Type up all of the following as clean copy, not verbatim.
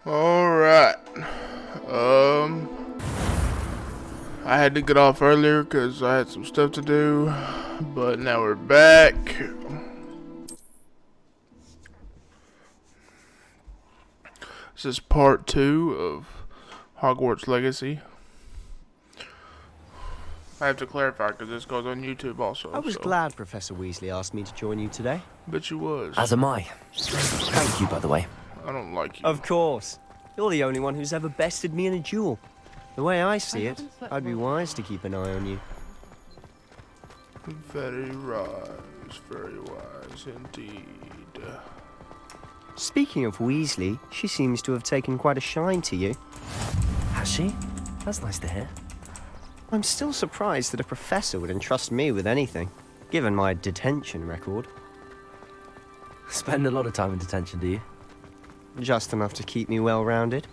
Alright. I had to get off earlier because I had some stuff to do, but now we're back. This is part 2 of Hogwarts Legacy. I have to clarify because this goes on YouTube also. I was glad Professor Weasley asked me to join you today. Bet you was. As am I. Thank you, by the way. I don't like you. Of course. You're the only one who's ever bested me in a duel. The way I see it, I'd be wise to keep an eye on you. Very wise indeed. Speaking of Weasley, she seems to have taken quite a shine to you. Has she? That's nice to hear. I'm still surprised that a professor would entrust me with anything, given my detention record. Spend a lot of time in detention, do you? Just enough to keep me well-rounded.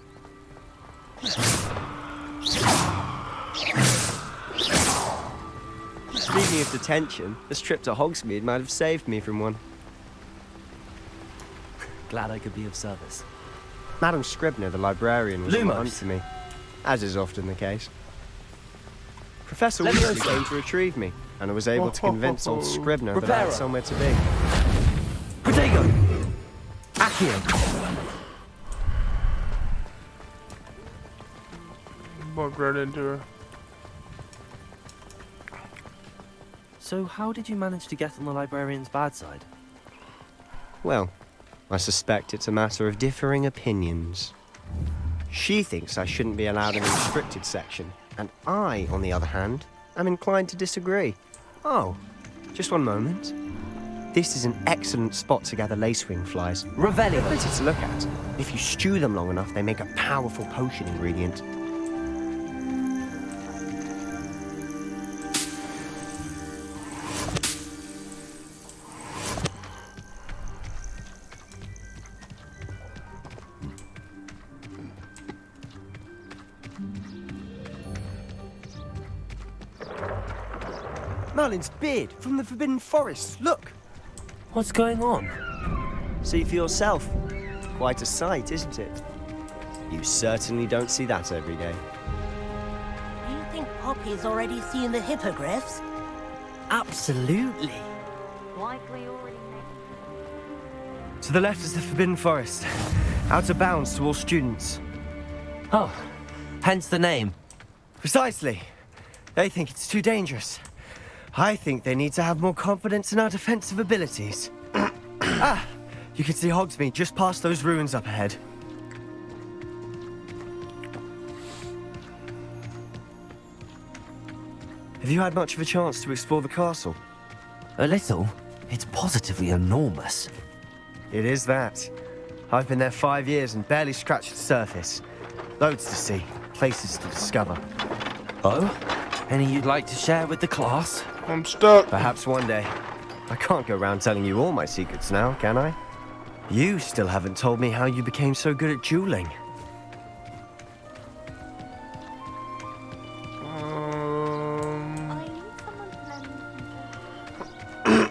Speaking of detention, this trip to Hogsmeade might have saved me from one. Glad I could be of service. Madam Scribner, the librarian, was on the hunt Lumos. for me, as is often the case. Professor Leviosa. Weasley came to retrieve me, and I was able to convince old Scribner that I had Reparo. somewhere to be. Protego! Accio! Bumped right into her. So how did you manage to get on the librarian's bad side? Well, I suspect it's a matter of differing opinions. She thinks I shouldn't be allowed in the restricted section, and I, on the other hand, am inclined to disagree. Oh, just one moment. This is an excellent spot to gather lacewing flies. Revelio! Pretty to look at. If you stew them long enough, they make a powerful potion ingredient. Merlin's beard from the Forbidden Forest. Look! What's going on? See for yourself. Quite a sight, isn't it? You certainly don't see that every day. Do you think Poppy's already seen the hippogriffs? Absolutely. Likely already To the left is the Forbidden Forest. Out of bounds to all students. Oh, hence the name. Precisely. They think it's too dangerous. I think they need to have more confidence in our defensive abilities. Ah! You can see Hogsmeade just past those ruins up ahead. Have you had much of a chance to explore the castle? A little. It's positively enormous. It is that. I've been there 5 years and barely scratched the surface. Loads to see, places to discover. Oh? Any you'd like to share with the class? I'm stuck. Perhaps one day. I can't go around telling you all my secrets now, can I? You still haven't told me how you became so good at dueling. I need someone to lend me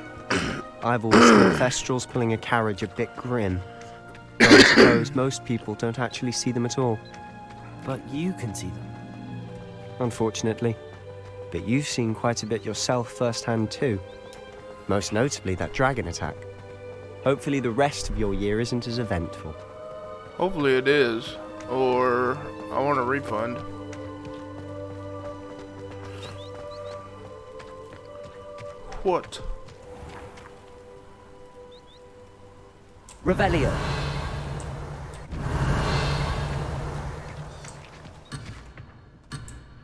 I've always thought Thestrals pulling a carriage a bit grim. Though I suppose most people don't actually see them at all, But you can see them. unfortunately. But you've seen quite a bit yourself firsthand too. Most notably that dragon attack. Hopefully the rest of your year isn't as eventful. Hopefully it is. Or I want a refund. What? Revelio.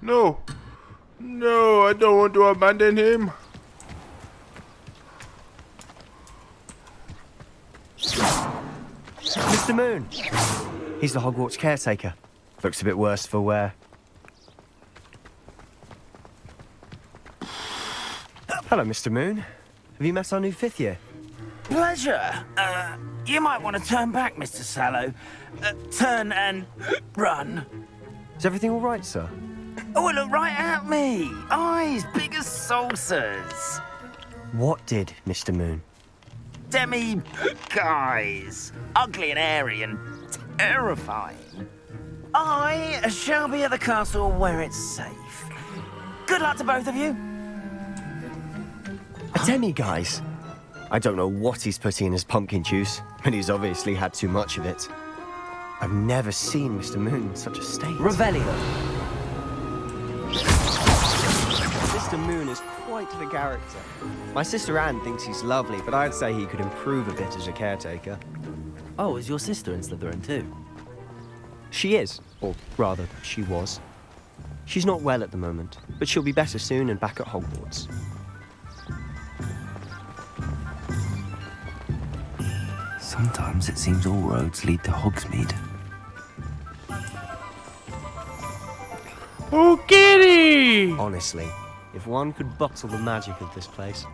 No. No, I don't want to abandon him. Mr. Moon! He's the Hogwarts caretaker. Looks a bit worse for wear. Hello, Mr. Moon. Have you met our new 5th year? Pleasure. You might want to turn back, Mr. Sallow. Turn and run. Is everything all right, sir? Oh, look right at me. Eyes big as saucers. What did, Mr. Moon? Demi guys. Ugly and hairy and terrifying. I shall be at the castle where it's safe. Good luck to both of you. A demi, guys. I don't know what he's putting in his pumpkin juice, but he's obviously had too much of it. I've never seen Mr. Moon in such a state. Revelio. Mr. Moon is quite the character. My sister Anne thinks he's lovely, but I'd say he could improve a bit as a caretaker. Oh, is your sister in Slytherin too? She is, or rather, she was. She's not well at the moment, but she'll be better soon and back at Hogwarts. Sometimes it seems all roads lead to Hogsmeade. Oh, kitty! Honestly, if one could bottle the magic of this place.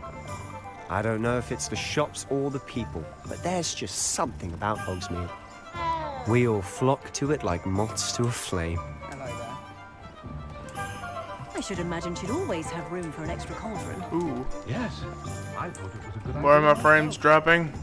I don't know if it's the shops or the people, but there's just something about Hogsmeade. We all flock to it like moths to a flame. I should imagine she'd always have room for an extra cauldron. Ooh. Yes, I thought it was a good idea. Why are my frames dropping?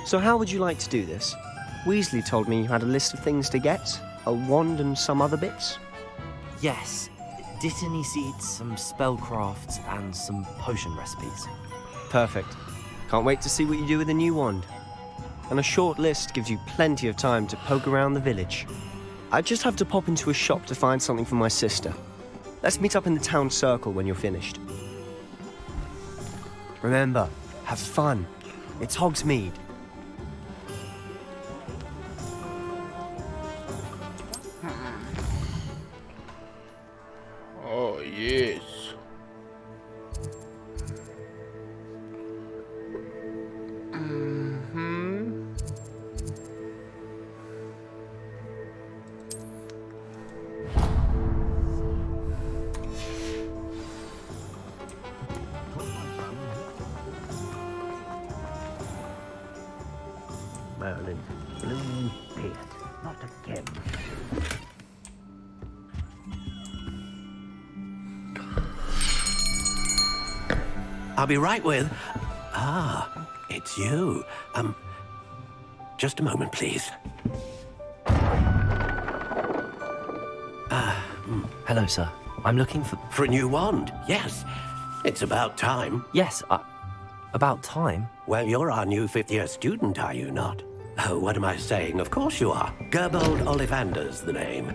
So how would you like to do this? Weasley told me you had a list of things to get, a wand and some other bits. Yes. Dittany seeds, some spellcrafts, and some potion recipes. Perfect. Can't wait to see what you do with the new wand. And a short list gives you plenty of time to poke around the village. I just have to pop into a shop to find something for my sister. Let's meet up in the town circle when you're finished. Remember, have fun. It's Hogsmeade. Oh, yes. Merlin, blue pit, not again. I'll be right with... Ah, it's you. Just a moment, please. Hello, sir. I'm looking for... For a new wand, yes. It's about time. Yes, about time. Well, you're our new fifth-year student, are you not? Oh, what am I saying? Of course you are. Gerbold Ollivander's the name.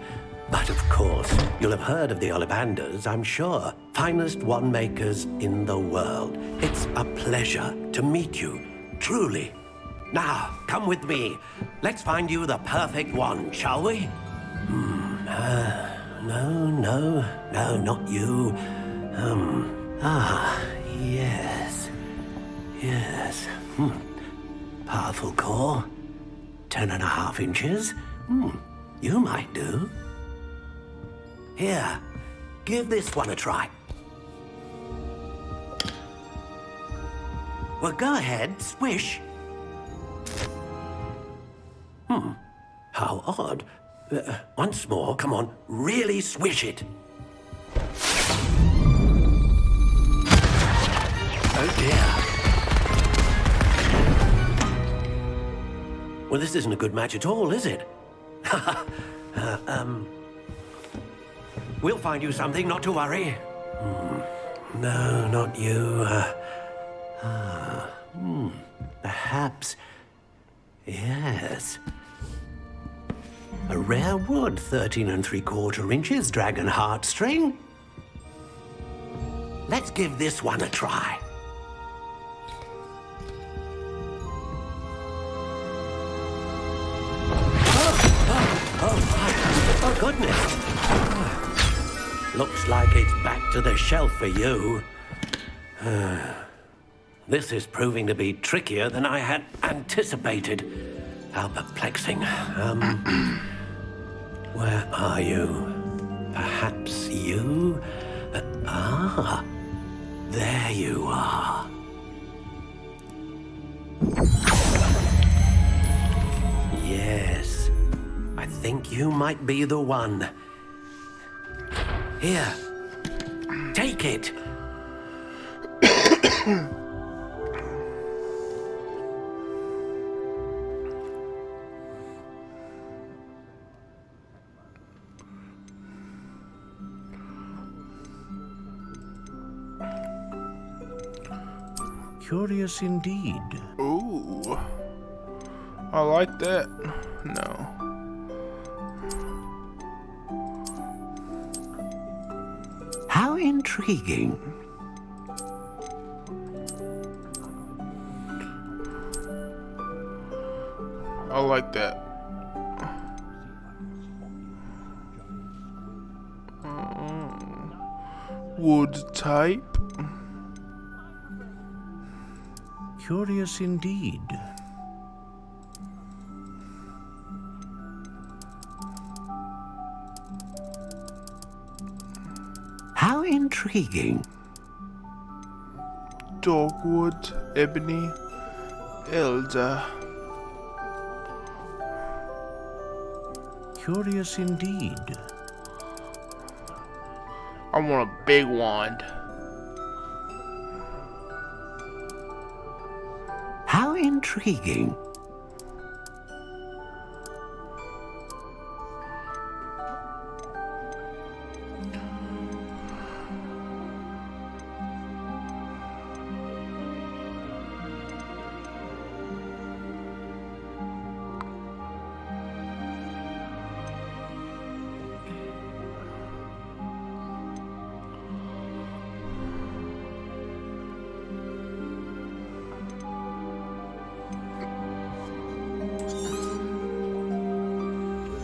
But of course, you'll have heard of the Ollivanders, I'm sure. Finest wand makers in the world. It's a pleasure to meet you, truly. Now, come with me. Let's find you the perfect wand, shall we? No, not you. Yes. Powerful core. 10.5 inches. You might do. Here, give this one a try. Well, go ahead, swish. How odd. Once more, come on, really swish it. Oh dear. Well, this isn't a good match at all, is it? We'll find you something, not to worry. No, not you. Perhaps. Yes. A rare wood, 13 3/4 inches, dragon heartstring. Let's give this one a try. Oh, goodness. Looks like it's back to the shelf for you. This is proving to be trickier than I had anticipated. How perplexing. Where are you? Perhaps you? There you are. Yes. think you might be the one. Here, take it. Curious indeed. Ooh. I like that. No. How intriguing. I like that. Wood type. Curious indeed. How intriguing. Dogwood, ebony, elder. Curious indeed. I want a big wand. How intriguing.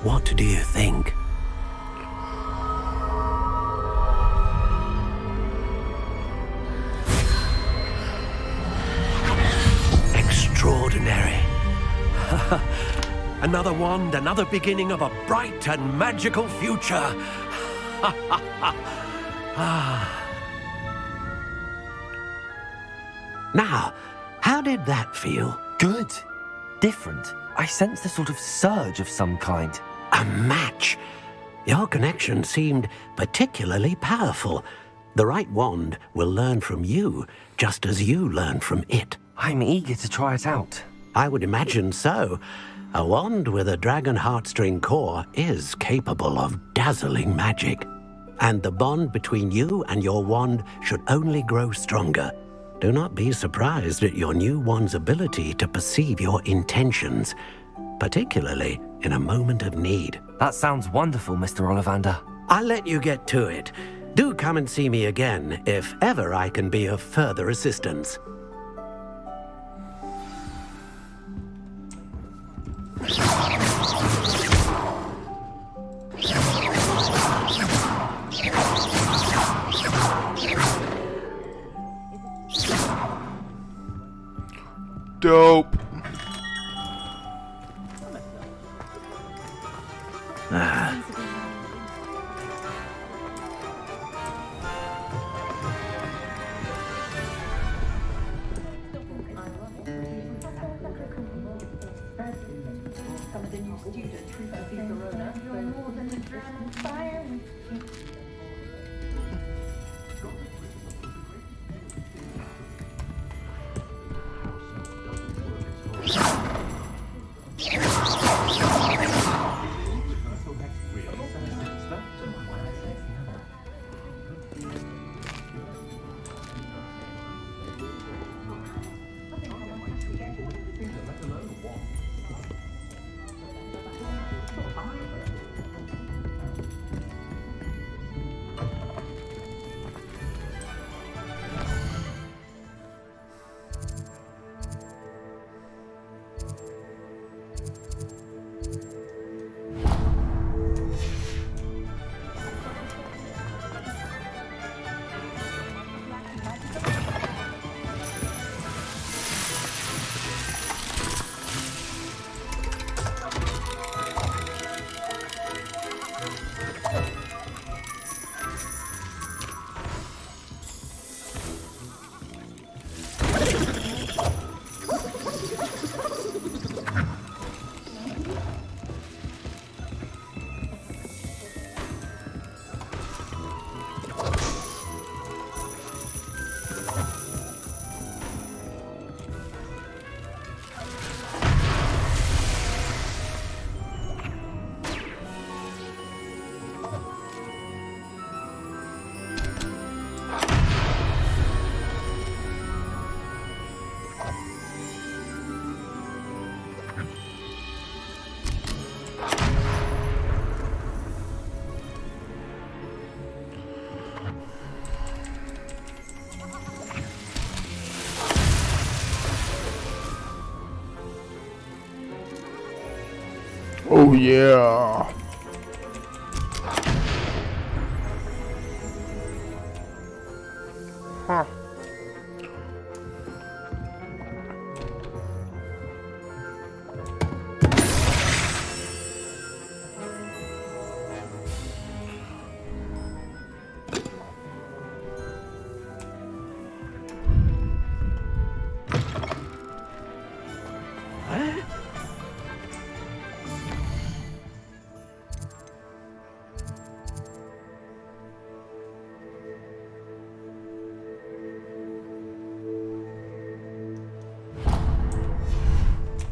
What do you think? Extraordinary. Another wand, another beginning of a bright and magical future. Now, how did that feel? Good. Different. I sensed a sort of surge of some kind. A match. Your connection seemed particularly powerful. The right wand will learn from you, just as you learn from it. I'm eager to try it out. I would imagine so. A wand with a dragon heartstring core is capable of dazzling magic. And the bond between you and your wand should only grow stronger. Do not be surprised at your new wand's ability to perceive your intentions, particularly in a moment of need. That sounds wonderful, Mr. Ollivander. I'll let you get to it. Do come and see me again if ever I can be of further assistance. Dope. Oh yeah. Huh.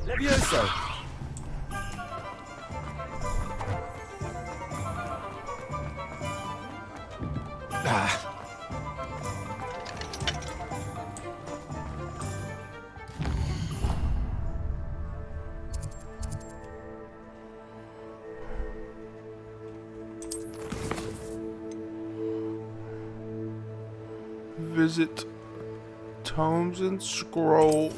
Levioso! Visit Tomes and Scrolls.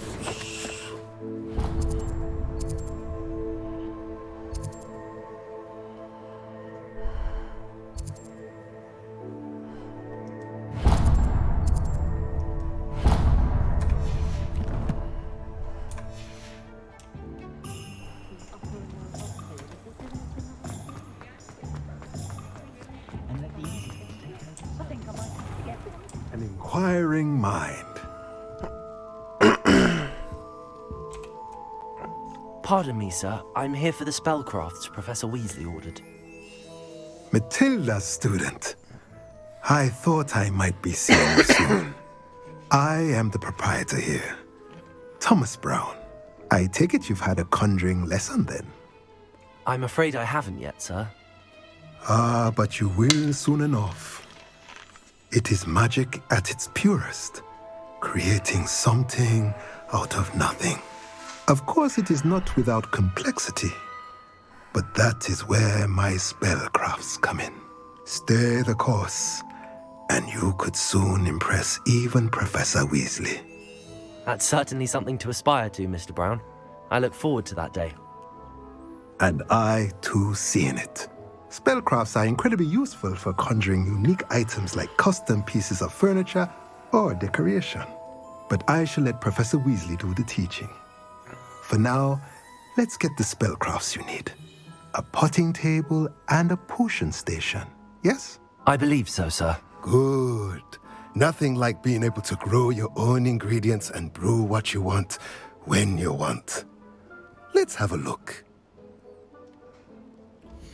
An inquiring mind. Pardon me, sir. I'm here for the spellcrafts Professor Weasley ordered. Matilda's student. I thought I might be seeing you soon. I am the proprietor here, Thomas Brown. I take it you've had a conjuring lesson then? I'm afraid I haven't yet, sir. Ah, but you will soon enough. It is magic at its purest, creating something out of nothing. Of course, it is not without complexity, but that is where my spellcrafts come in. Stay the course, and you could soon impress even Professor Weasley. That's certainly something to aspire to, Mr. Brown. I look forward to that day. And I, too, see in it. Spellcrafts are incredibly useful for conjuring unique items like custom pieces of furniture or decoration. But I shall let Professor Weasley do the teaching. For now, let's get the spellcrafts you need. A potting table and a potion station, yes? I believe so, sir. Good. Nothing like being able to grow your own ingredients and brew what you want when you want. Let's have a look.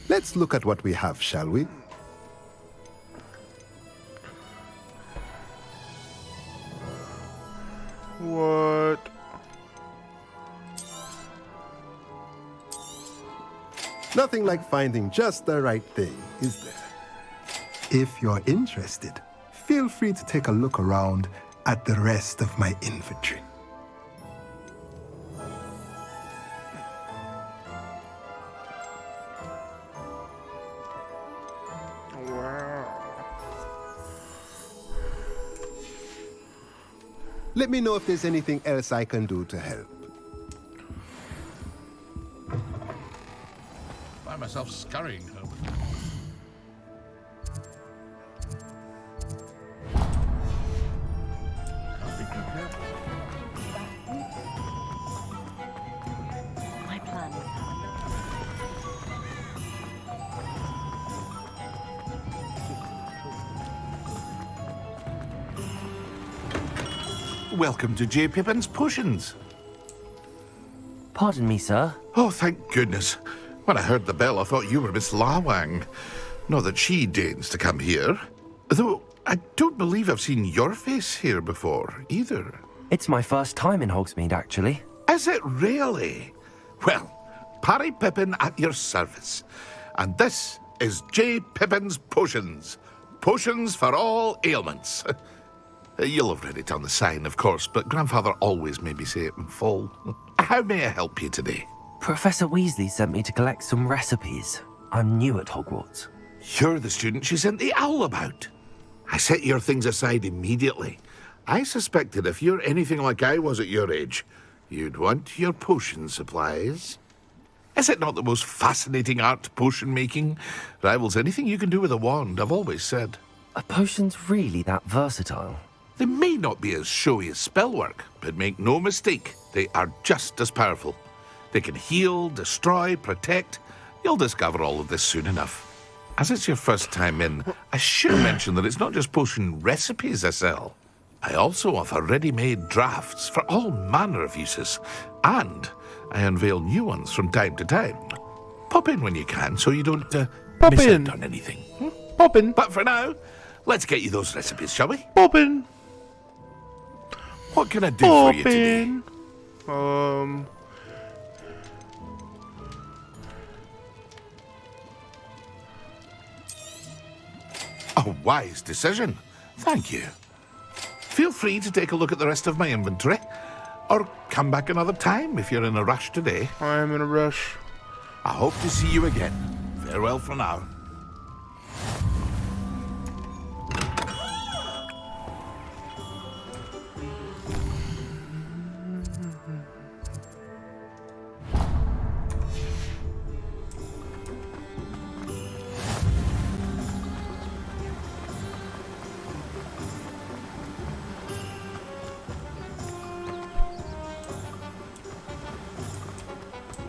Let's look at what we have, shall we? What? Nothing like finding just the right thing, is there? If you're interested, feel free to take a look around at the rest of my inventory. Let me know if there's anything else I can do to help. I find myself scurrying home. Can't be too careful. My plan is Welcome to J. Pippin's Potions. Pardon me, sir. Oh, thank goodness. When I heard the bell, I thought you were Miss Lawang. Not that she deigns to come here. Though, I don't believe I've seen your face here before, either. It's my first time in Hogsmeade, actually. Is it really? Well, Parry Pippin at your service. And this is J. Pippin's Potions. Potions for all ailments. You'll have read it on the sign, of course, but Grandfather always made me say it in full. How may I help you today? Professor Weasley sent me to collect some recipes. I'm new at Hogwarts. You're the student she sent the owl about. I set your things aside immediately. I suspected if you're anything like I was at your age, you'd want your potion supplies. Is it not the most fascinating art, potion making? Rivals anything you can do with a wand, I've always said. Are potions really that versatile? They may not be as showy as spellwork, but make no mistake, they are just as powerful. They can heal, destroy, protect. You'll discover all of this soon enough. As it's your first time in, I should mention that it's not just potion recipes I sell. I also offer ready-made drafts for all manner of uses, and I unveil new ones from time to time. Pop in when you can so you don't miss out on anything. Pop in. But for now, let's get you those recipes, shall we? Pop in. What can I do for you today? A wise decision. Thank you. Feel free to take a look at the rest of my inventory, or come back another time if you're in a rush today. I am in a rush. I hope to see you again. Farewell for now.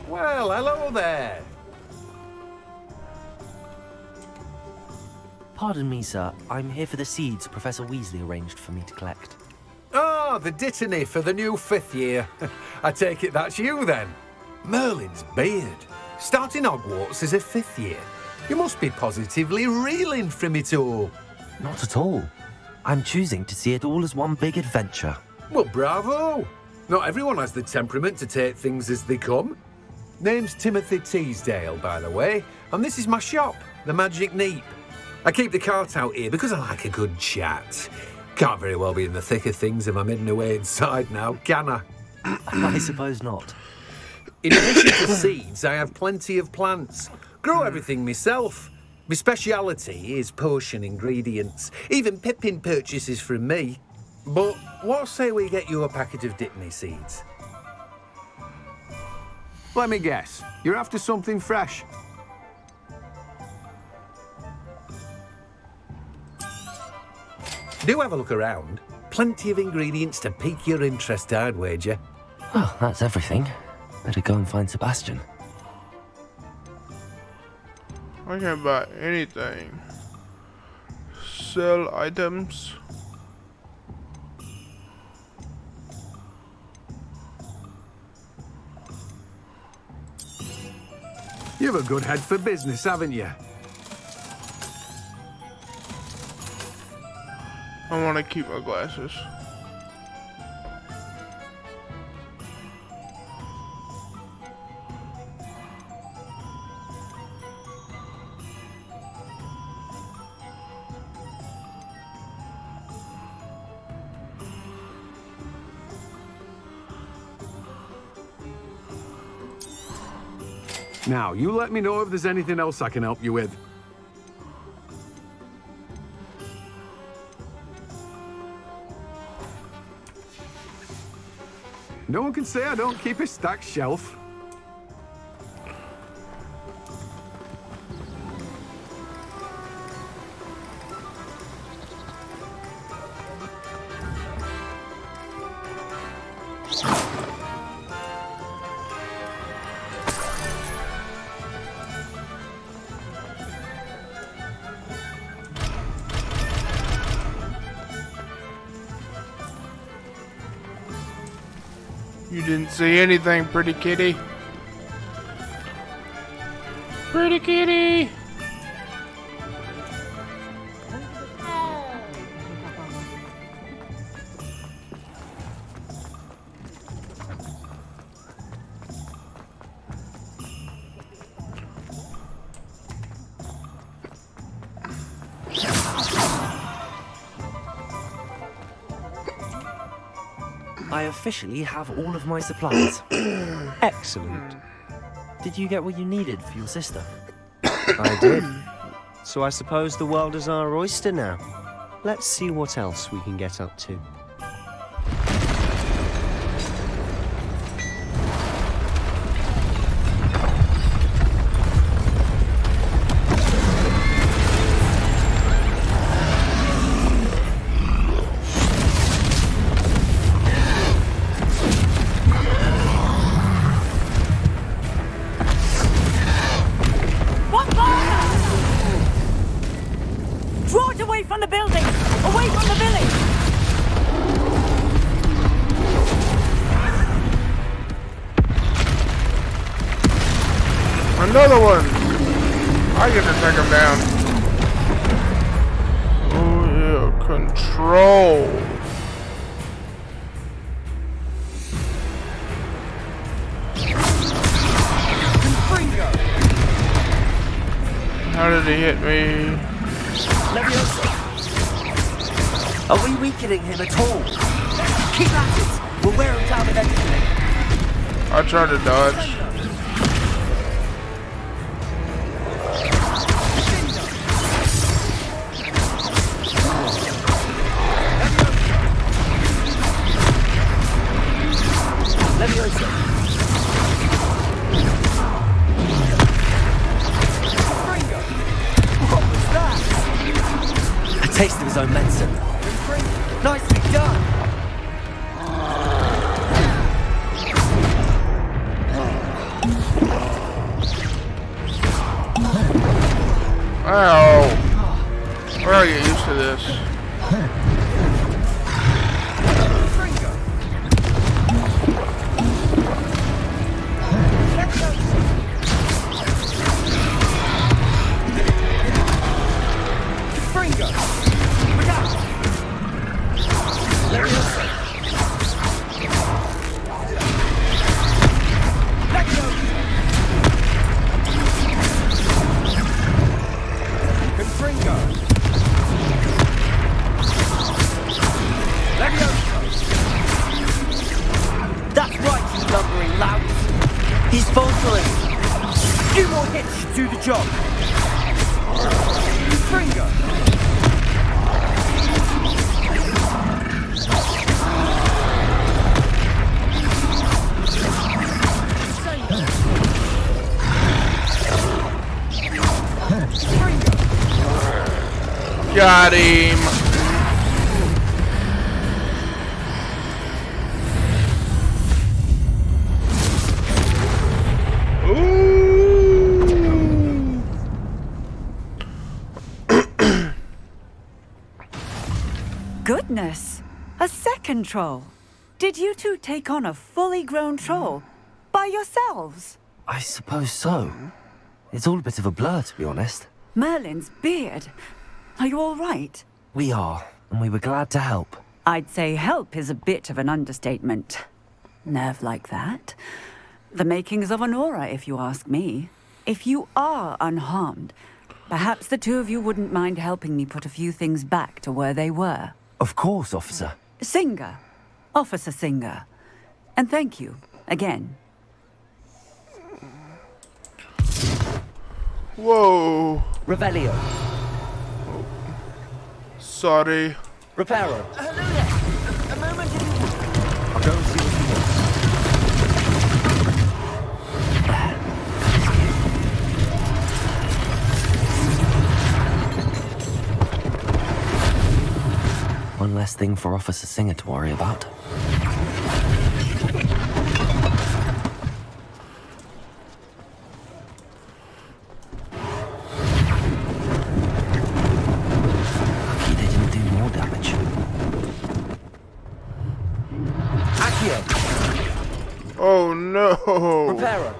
Well, hello there. Pardon me, sir. I'm here for the seeds Professor Weasley arranged for me to collect. Oh, the dittany for the new 5th year. I take it that's you then. Merlin's beard. Starting Hogwarts as a 5th year. You must be positively reeling from it all. Not at all. I'm choosing to see it all as one big adventure. Well, bravo. Not everyone has the temperament to take things as they come. Name's Timothy Teasdale, by the way, and this is my shop, the Magic Neep. I keep the cart out here because I like a good chat. Can't very well be in the thick of things if I'm hidden away inside now, can I? I suppose not. In addition to seeds, I have plenty of plants. Grow everything myself. My speciality is potion ingredients. Even Pippin purchases from me. But what say we get you a packet of Dittany seeds? Let me guess. You're after something fresh. Do have a look around. Plenty of ingredients to pique your interest, I'd wager. Oh, that's everything. Better go and find Sebastian. I can't buy anything. Sell items. You've a good head for business, haven't you? I want to keep my glasses. Now, you let me know if there's anything else I can help you with. No one can say I don't keep a stacked shelf. You didn't see anything, pretty kitty. Pretty kitty! I officially have all of my supplies. Excellent. Did you get what you needed for your sister? I did. So I suppose the world is our oyster now. Let's see what else we can get up to. from the building! Away from the village! Another one! I get to take him down. Oh yeah, control. How did he hit me? Leviosa. Are we weakening him at all? Keep at it! We'll wear him down eventually. I tried to dodge. Leviosa. What was that? A taste of his own medicine. Nicely done. Ow. We're gonna get used to this. That's right, you lumbering louts. He's faltering. Few more hits should do the job. Springer. Got him. Goodness! A second troll. Did you two take on a fully grown troll by yourselves? I suppose so. It's all a bit of a blur, to be honest. Merlin's beard. Are you all right? We are, and we were glad to help. I'd say help is a bit of an understatement. Nerve like that. The makings of an aura, if you ask me. If you are unharmed, perhaps the two of you wouldn't mind helping me put a few things back to where they were. Of course, officer. Singer. Officer Singer. And thank you, again. Whoa. Revelio. Sorry. Reparo. Hello there. A moment. I'll go and see what he wants. One less thing for Officer Singer to worry about. Lucky they didn't do more damage. Accio. Oh no. Reparo.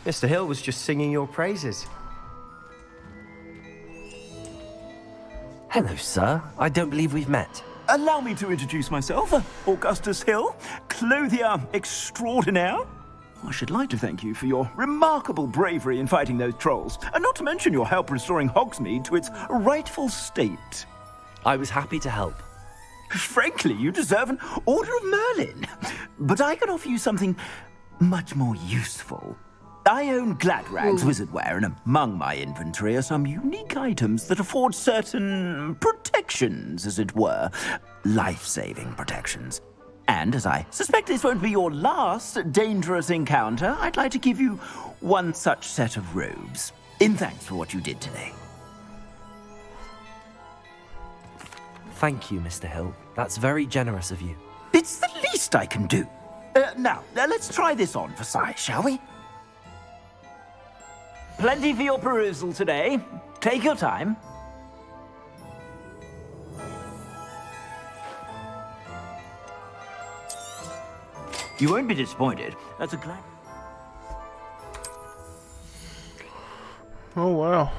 Mr. Hill was just singing your praises. Hello, sir. I don't believe we've met. Allow me to introduce myself, Augustus Hill, clothier extraordinaire. I should like to thank you for your remarkable bravery in fighting those trolls, and not to mention your help restoring Hogsmeade to its rightful state. I was happy to help. Frankly, you deserve an Order of Merlin. But I can offer you something much more useful. I own Gladrag's wizardware, and among my inventory are some unique items that afford certain protections, as it were. Life-saving protections. And as I suspect this won't be your last dangerous encounter, I'd like to give you one such set of robes, in thanks for what you did today. Thank you, Mr. Hill. That's very generous of you. It's the least I can do. Now, let's try this on for size, shall we? Plenty for your perusal today. Take your time. You won't be disappointed. That's a glad. Oh, wow.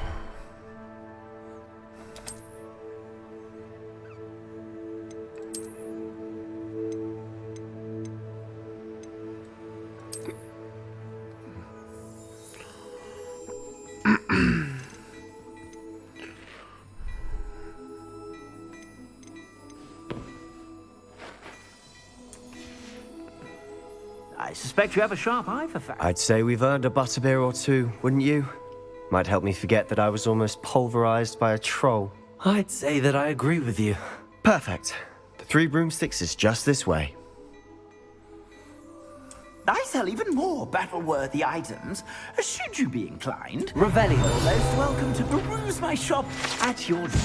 I suspect you have a sharp eye for facts. I'd say we've earned a butterbeer or two, wouldn't you? Might help me forget that I was almost pulverized by a troll. I'd say that I agree with you. Perfect. The 3 broomsticks is just this way. I sell even more battle-worthy items, should you be inclined. Revelio. Most welcome to peruse my shop at your door.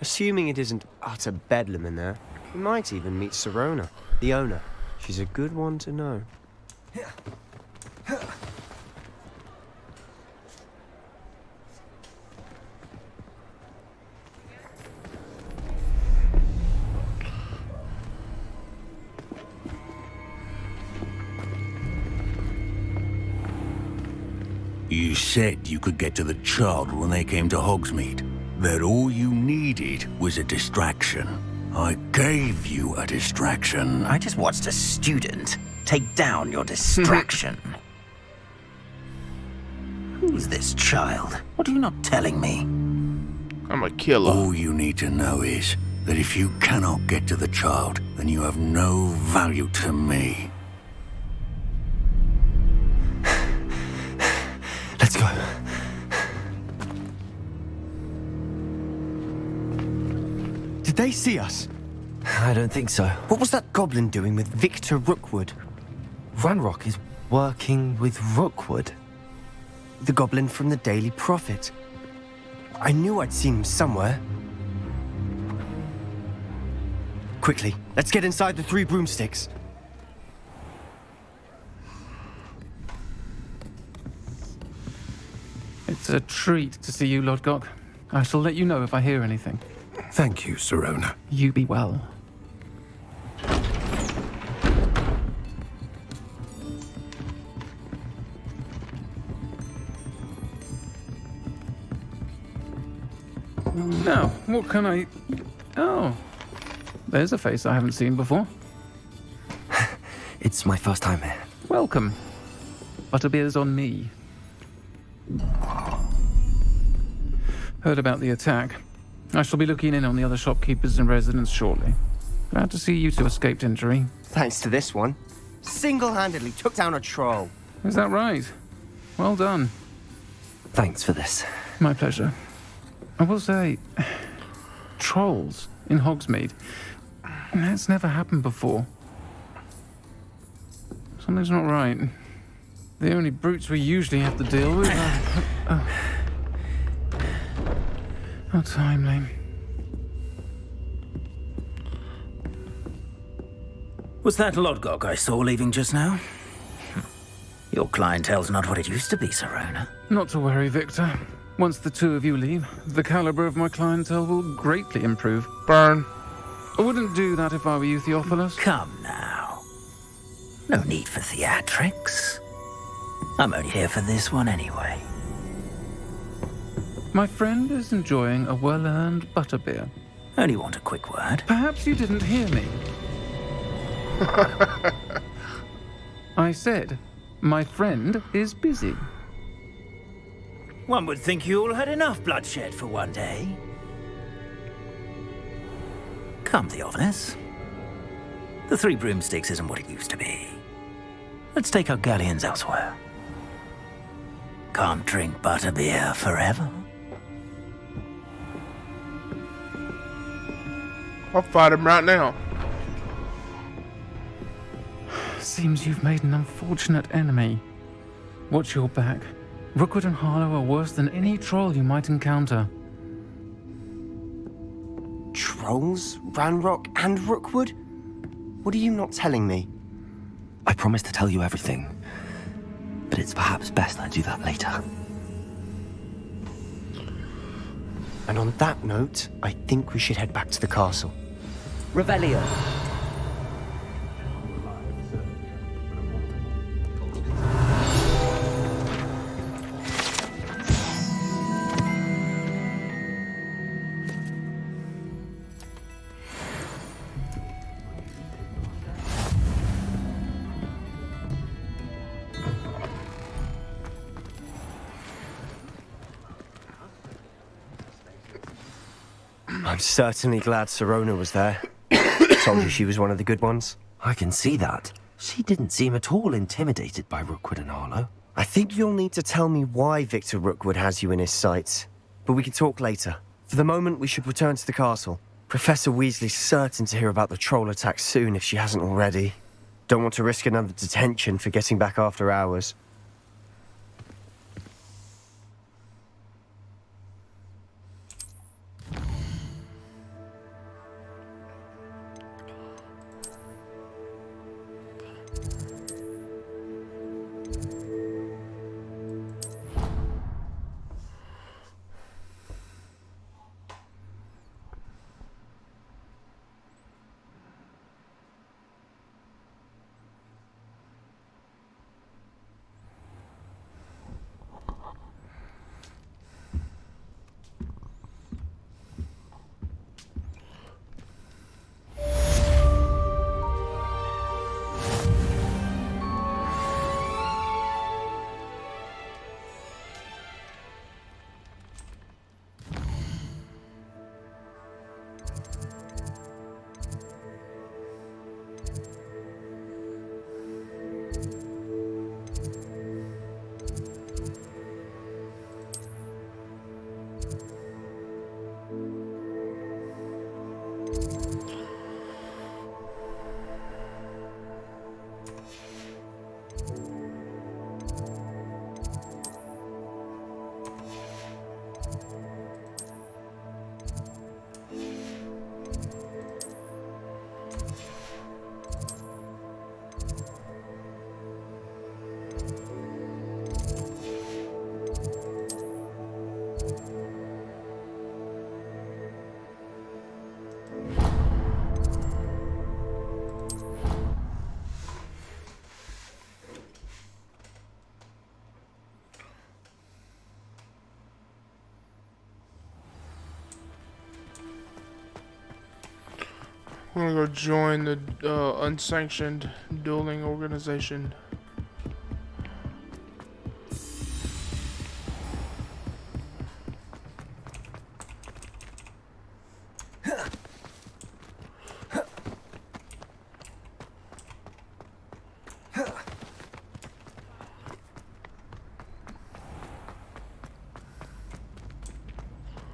Assuming it isn't utter bedlam in there, we might even meet Sirona, the owner. She's a good one to know. You said you could get to the child when they came to Hogsmeade. That all you needed was a distraction. I gave you a distraction. I just watched a student take down your distraction. Who's this child? What are you not telling me? I'm a killer. All you need to know is that if you cannot get to the child, then you have no value to me. Let's go. Did they see us? I don't think so. What was that goblin doing with Victor Rookwood? Ranrock is working with Rookwood. The goblin from the Daily Prophet. I knew I'd seen him somewhere. Quickly, let's get inside the 3 broomsticks. It's a treat to see you, Lodgok. I shall let you know if I hear anything. Thank you, Sirona. You be well. Now, what can I... Oh, there's a face I haven't seen before. It's my first time here. Welcome. Butterbeer's on me. Heard about the attack. I shall be looking in on the other shopkeepers and residents shortly. Glad to see you two escaped injury. Thanks to this one. Single-handedly took down a troll. Is that right? Well done. Thanks for this. My pleasure. I will say, trolls in Hogsmeade. That's never happened before. Something's not right. The only brutes we usually have to deal with are... How timely. Was that Lodgok I saw leaving just now? Your clientele's not what it used to be, Sirona. Not to worry, Victor. Once the 2 of you leave, the caliber of my clientele will greatly improve. Burn. I wouldn't do that if I were you, Theophilus. Come now. No need for theatrics. I'm only here for this one anyway. My friend is enjoying a well-earned butterbeer. Only want a quick word. Perhaps you didn't hear me. I said, my friend is busy. One would think you all had enough bloodshed for one day. Come, Theophilus. The Three Broomsticks isn't what it used to be. Let's take our galleons elsewhere. Can't drink butterbeer forever. I'll fight him right now. Seems you've made an unfortunate enemy. Watch your back. Rookwood and Harlow are worse than any troll you might encounter. Trolls? Ranrock and Rookwood? What are you not telling me? I promised to tell you everything, but it's perhaps best I do that later. And on that note, I think we should head back to the castle. Revelio. I'm certainly glad Sirona was there. Told you she was one of the good ones. I can see that. She didn't seem at all intimidated by Rookwood and Harlow. I think you'll need to tell me why Victor Rookwood has you in his sights. But we can talk later. For the moment, we should return to the castle. Professor Weasley's certain to hear about the troll attack soon if she hasn't already. Don't want to risk another detention for getting back after hours. I'm gonna go join the unsanctioned dueling organization.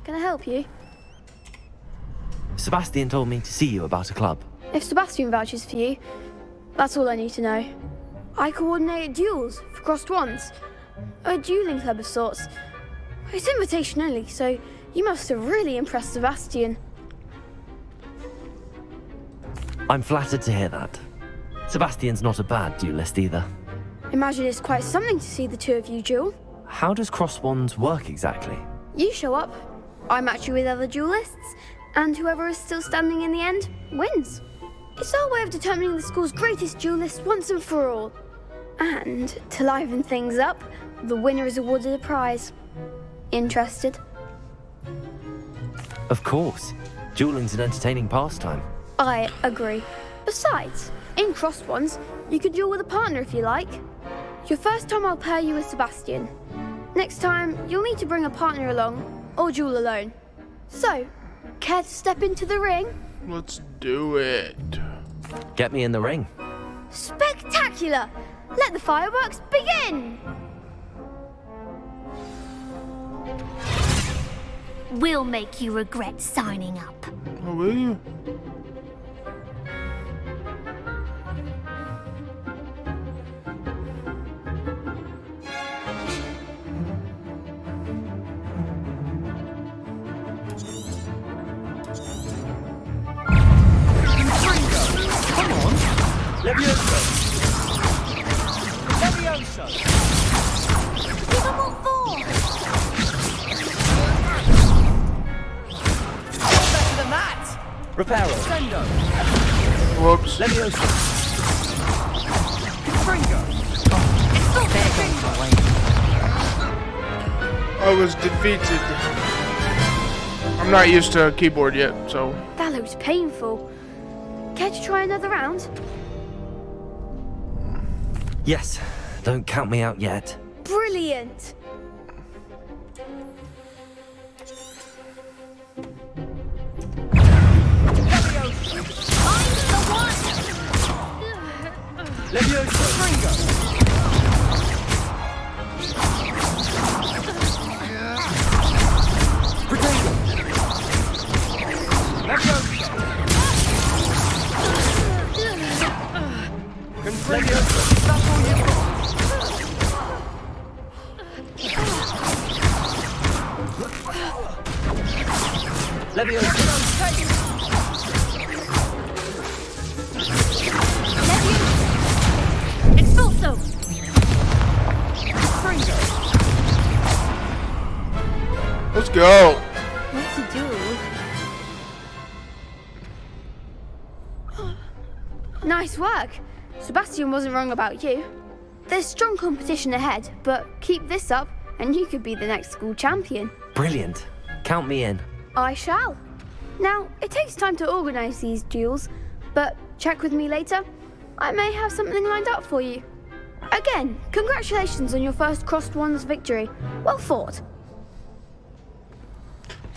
Can I help you? Sebastian told me to see you about a club. If Sebastian vouches for you, that's all I need to know. I coordinate duels for crossed wands. A dueling club of sorts. It's invitation only, so you must have really impressed Sebastian. I'm flattered to hear that. Sebastian's not a bad duelist either. Imagine it's quite something to see the two of you duel. How does cross wands work exactly? You show up, I match you with other duelists, and whoever is still standing in the end wins. It's our way of determining the school's greatest duelist once and for all. And to liven things up, the winner is awarded a prize. Interested? Of course. Dueling's an entertaining pastime. I agree. Besides, in crossed ones, you could duel with a partner if you like. Your first time I'll pair you with Sebastian. Next time, you'll need to bring a partner along, or duel alone. So, care to step into the ring? Let's do it. Get me in the ring. Spectacular! Let the fireworks begin! We'll make you regret signing up. Oh, will you? Come on! Levioso! Levioso! Give them all four! Better than that! Reparo! Sendo! Whoops. Levioso! Confringo! There goes the way. I was defeated. I'm not used to a keyboard yet, so. That looks painful. Care to try another round? Yes, don't count me out yet. Brilliant! Levioso! Confringo! Protego! Levioso! Levioso! That's all you've got! Levioso! Expulso! Confringo! Let's go. What to do? Nice work. Sebastian wasn't wrong about you. There's strong competition ahead, but keep this up and you could be the next school champion. Brilliant. Count me in. I shall. Now, it takes time to organise these duels, but check with me later. I may have something lined up for you. Again, congratulations on your first Crossed Ones victory. Well fought.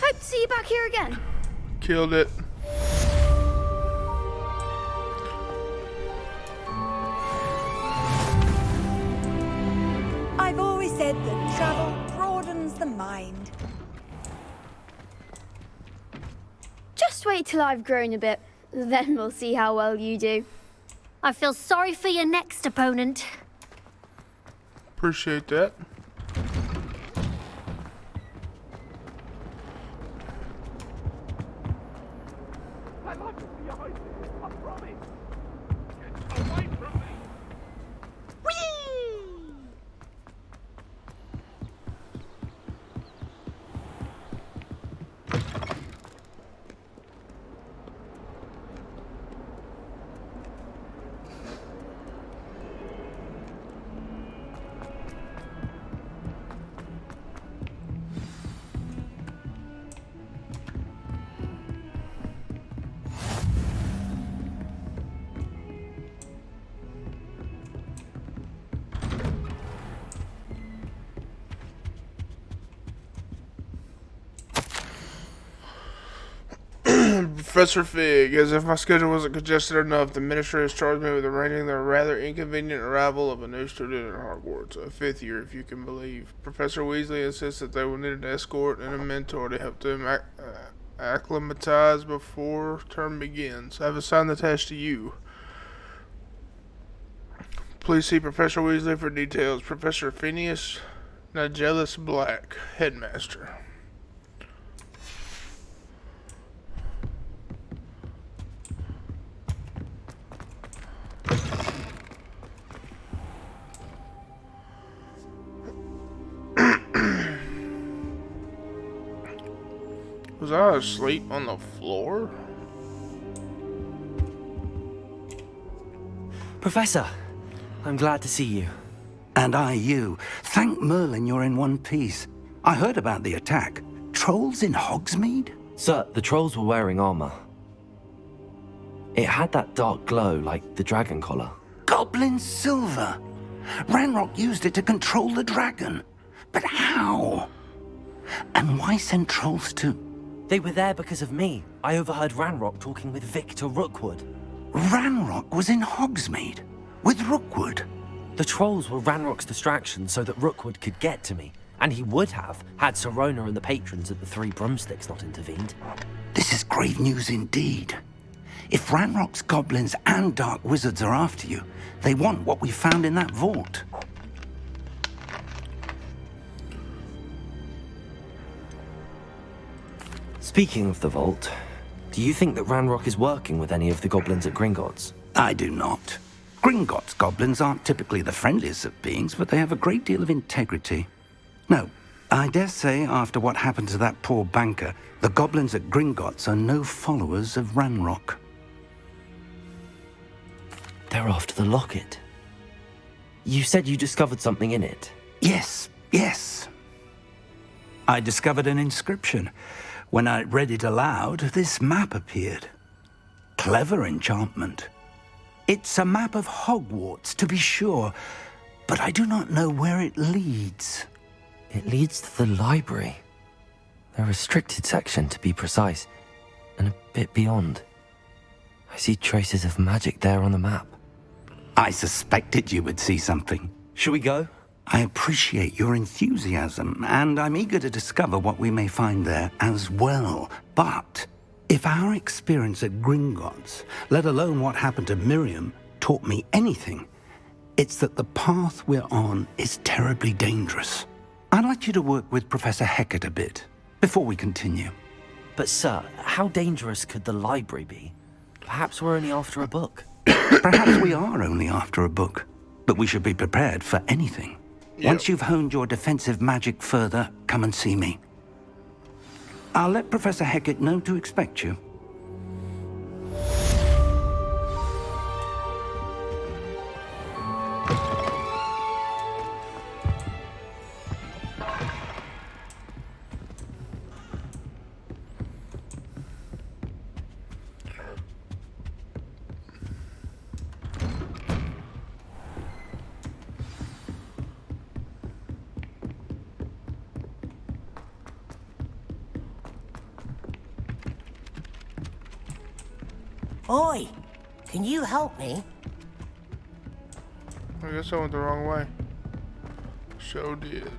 Hope to see you back here again. Killed it. I've always said that travel broadens the mind. Just wait till I've grown a bit, then we'll see how well you do. I feel sorry for your next opponent. Appreciate that. Professor Fig, as if my schedule wasn't congested enough, the administrators charged me with arranging the rather inconvenient arrival of a new student at Hogwarts, a 5th year if you can believe. Professor Weasley insists that they will need an escort and a mentor to help them acclimatize before term begins. I have assigned the task to you. Please see Professor Weasley for details. Professor Phineas Nigellus Black, Headmaster. Was I asleep on the floor? Professor, I'm glad to see you. And I you. Thank Merlin you're in one piece. I heard about the attack. Trolls in Hogsmeade? Sir, the trolls were wearing armor. It had that dark glow like the dragon collar. Goblin silver! Ranrock used it to control the dragon. But how? And why send trolls to... They were there because of me. I overheard Ranrock talking with Victor Rookwood. Ranrock was in Hogsmeade? With Rookwood? The trolls were Ranrock's distraction so that Rookwood could get to me. And he would have, had Sirona and the patrons at the Three Broomsticks not intervened. This is grave news indeed. If Ranrock's goblins and dark wizards are after you, they want what we found in that vault. Speaking of the vault, do you think that Ranrock is working with any of the goblins at Gringotts? I do not. Gringotts goblins aren't typically the friendliest of beings, but they have a great deal of integrity. No, I dare say after what happened to that poor banker, the goblins at Gringotts are no followers of Ranrock. They're after the locket. You said you discovered something in it. Yes. I discovered an inscription. When I read it aloud, this map appeared. Clever enchantment. It's a map of Hogwarts, to be sure, but I do not know where it leads. It leads to the library. The restricted section, to be precise, and a bit beyond. I see traces of magic there on the map. I suspected you would see something. Shall we go? I appreciate your enthusiasm, and I'm eager to discover what we may find there as well. But if our experience at Gringotts, let alone what happened to Miriam, taught me anything, it's that the path we're on is terribly dangerous. I'd like you to work with Professor Hecat a bit before we continue. But sir, how dangerous could the library be? Perhaps we're only after a book. Perhaps we are only after a book, but we should be prepared for anything. Yep. Once you've honed your defensive magic further, come and see me. I'll let Professor Hecat know to expect you. Oi! Can you help me? I guess I went the wrong way. So did.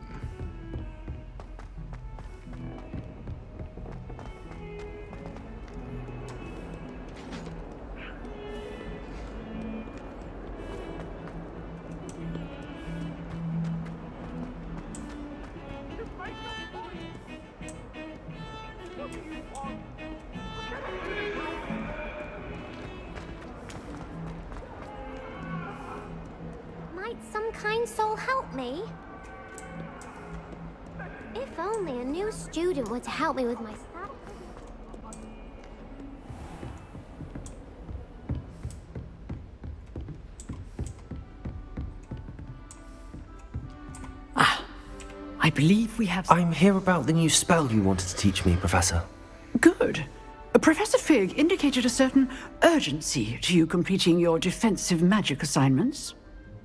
Might some kind soul help me? If only a new student were to help me with my stuff. I believe we have... I'm here about the new spell you wanted to teach me, Professor. Good. Professor Fig indicated a certain urgency to you completing your defensive magic assignments.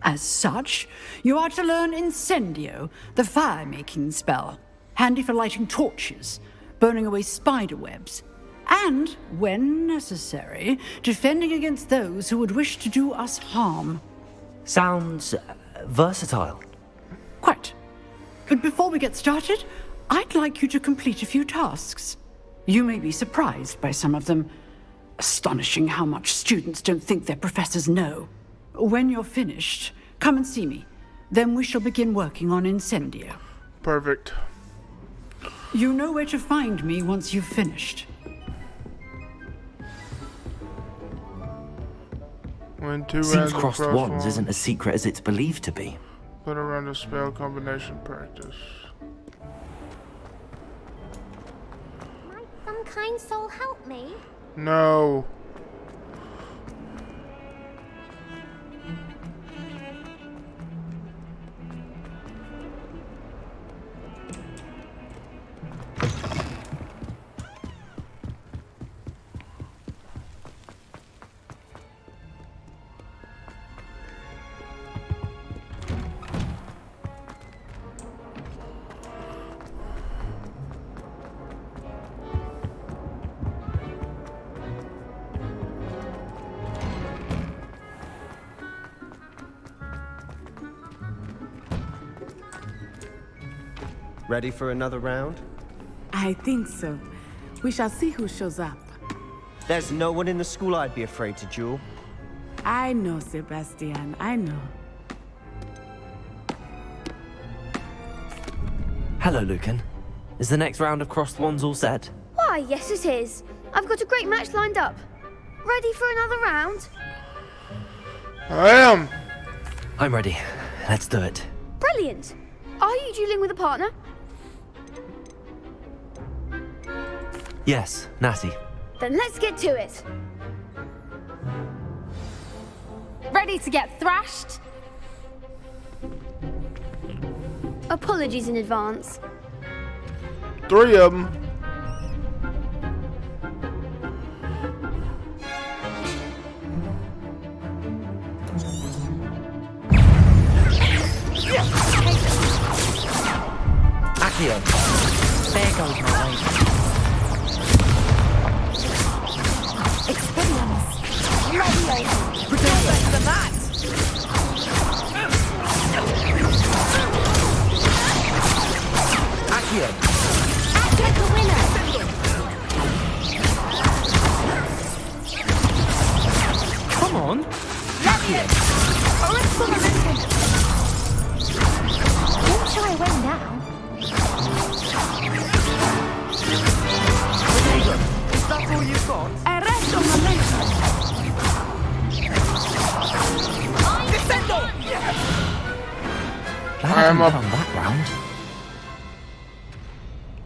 As such, you are to learn Incendio, the fire-making spell, handy for lighting torches, burning away spider webs, and, when necessary, defending against those who would wish to do us harm. Sounds versatile. Quite. But before we get started, I'd like you to complete a few tasks. You may be surprised by some of them. Astonishing how much students don't think their professors know. When you're finished, come and see me. Then we shall begin working on Incendio. Perfect. You know where to find me once you've finished. When two Seems rounds of crossed cross wands isn't as secret as it's believed to be. Put around a spell combination practice. Might some kind soul help me? No. Ready for another round? I think so. We shall see who shows up. There's no one in the school I'd be afraid to duel. I know, Sebastian, I know. Hello, Lucan. Is the next round of crossed wands all set? Why, yes it is. I've got a great match lined up. Ready for another round? I am. I'm ready. Let's do it. Brilliant. Are you dueling with a partner? Yes, Natty. Then let's get to it. Ready to get thrashed? Apologies in advance. 3 of them. Accio. There goes my way. Experience. Leviosa. Protect the mat. Accio. Accio the winner. Come on. Leviosa. Electro momentum. Won't shy away now. Is that all you've got? Arresto momentum. Descendo. Glad I didn't come that round.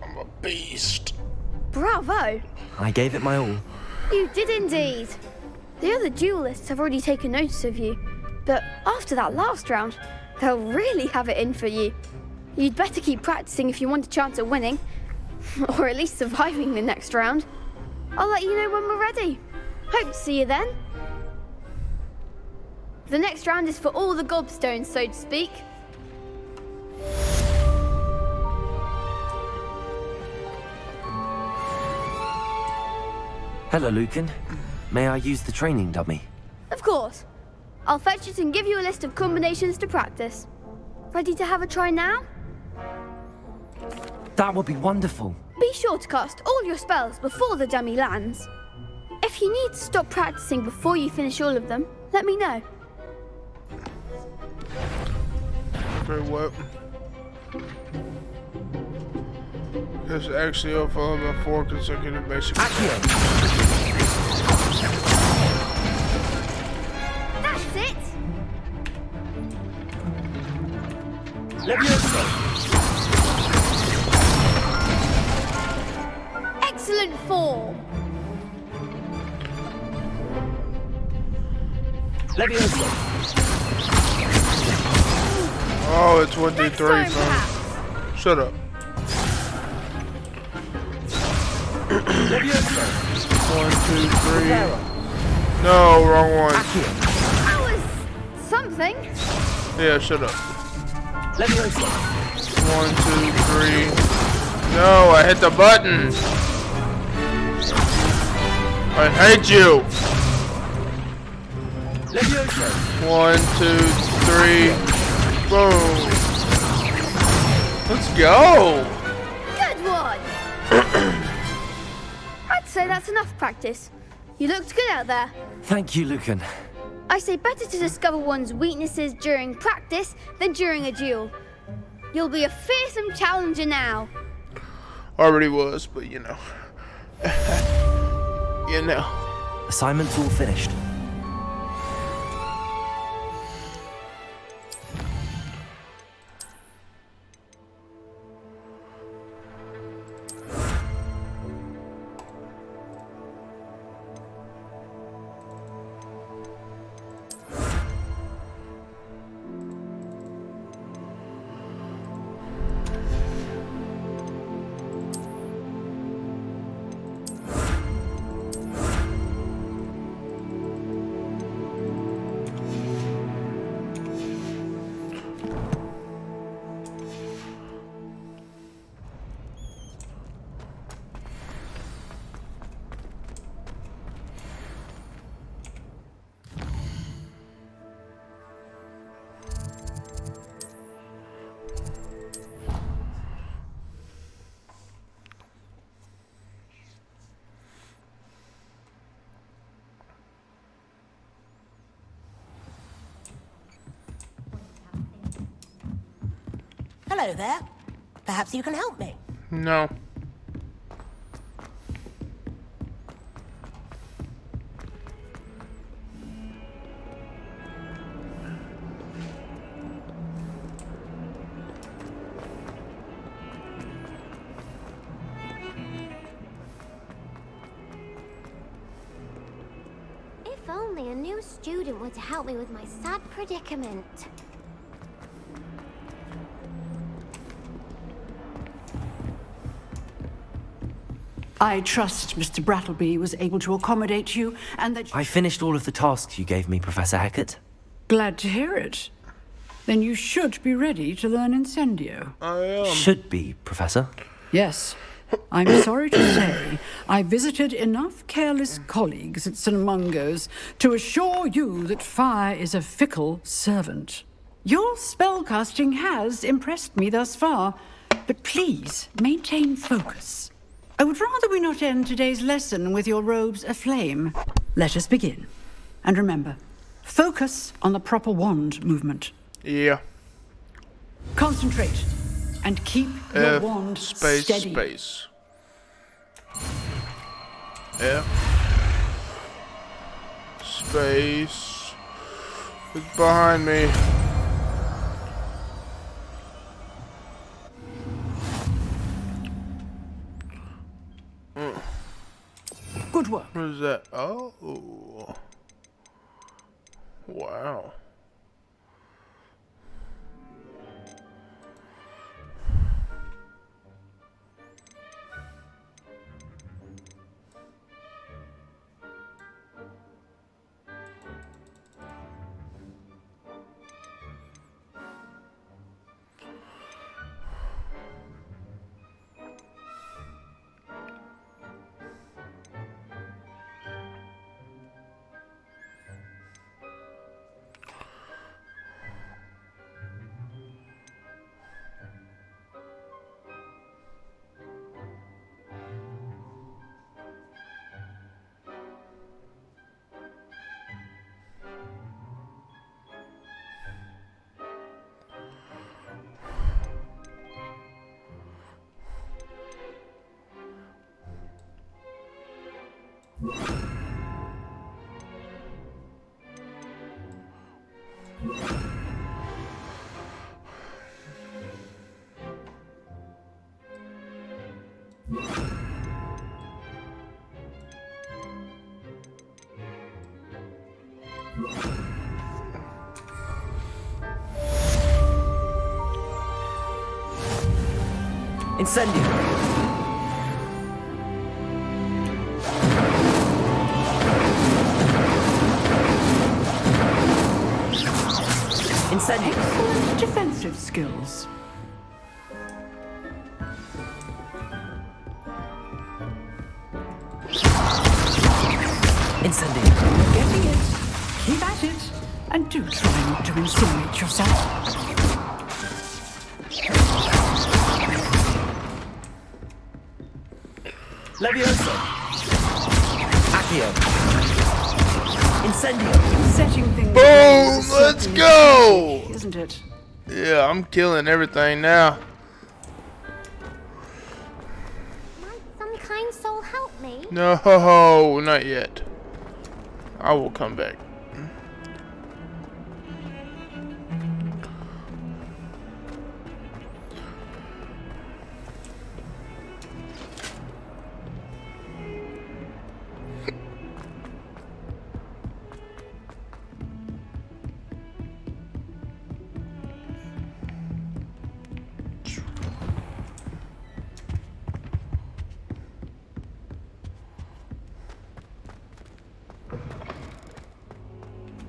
I'm a beast. Bravo. I gave it my all. You did indeed. The other duelists have already taken notice of you, but after that last round, they'll really have it in for you. You'd better keep practicing if you want a chance at winning, or at least surviving the next round. I'll let you know when we're ready. Hope to see you then. The next round is for all the gobstones, so to speak. Hello, Lucan. May I use the training dummy? Of course. I'll fetch it and give you a list of combinations to practice. Ready to have a try now? That would be wonderful. Be sure to cast all your spells before the dummy lands. If you need to stop practicing before you finish all of them, let me know. Very what? It's actually up followed by 4 consecutive basic. That's it! Excellent form! Oh, it's 1d3, fam. Shut up. 1, 2, 3. No, wrong one. That was something. Yeah, shut up. 1, 2, 3. No, I hit the button. I hate you. 1, 2, 3. Boom. Let's go. Good one. I'd say that's enough practice. You looked good out there. Thank you, Lucan. I say better to discover one's weaknesses during practice than during a duel. You'll be a fearsome challenger now. Already was, but you know. You know. Assignment's all finished. Hello there. Perhaps you can help me. No. If only a new student were to help me with my sad predicament. I trust Mr. Brattleby was able to accommodate you, and that... I finished all of the tasks you gave me, Professor Hecat. Glad to hear it. Then you should be ready to learn Incendio. I am. Should be, Professor. Yes. I'm sorry to say, I visited enough careless colleagues at St. Mungo's to assure you that fire is a fickle servant. Your spellcasting has impressed me thus far, but please maintain focus. I would rather we not end today's lesson with your robes aflame. Let us begin. And remember, focus on the proper wand movement. Yeah. Concentrate and keep your wand space, steady. Space. F. Space. It's behind me. Good work. What is that? Oh. Wow. Incendio! Incendio! Excellent defensive skills. Incendio! Getting it. Keep at it. And do try not to incinerate yourself. Levioso! Accio! Incendio! Setting things Boom! Let's go! tricky, isn't it? Yeah, I'm killing everything now. Might some kind soul help me? No, not yet. I will come back.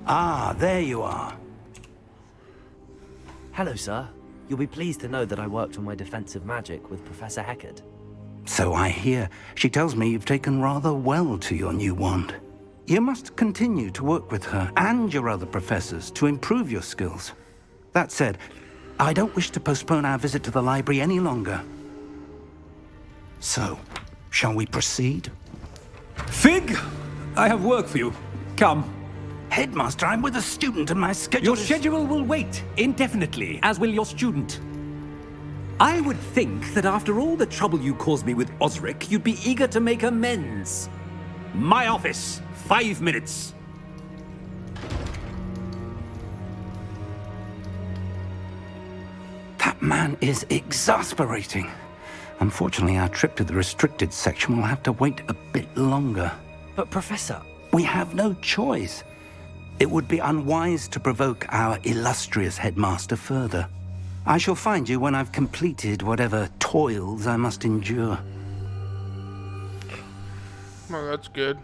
Ah, there you are. Hello, sir. You'll be pleased to know that I worked on my defensive magic with Professor Hecat. So I hear. She tells me you've taken rather well to your new wand. You must continue to work with her and your other professors to improve your skills. That said, I don't wish to postpone our visit to the library any longer. So, shall we proceed? Fig, I have work for you. Come. Headmaster, I'm with a student and my schedule Your schedule will wait indefinitely, as will your student. I would think that after all the trouble you caused me with Osric, you'd be eager to make amends. My office, 5 minutes. That man is exasperating. Unfortunately, our trip to the restricted section will have to wait a bit longer. But Professor... We have no choice. It would be unwise to provoke our illustrious headmaster further. I shall find you when I've completed whatever toils I must endure. Well, that's good.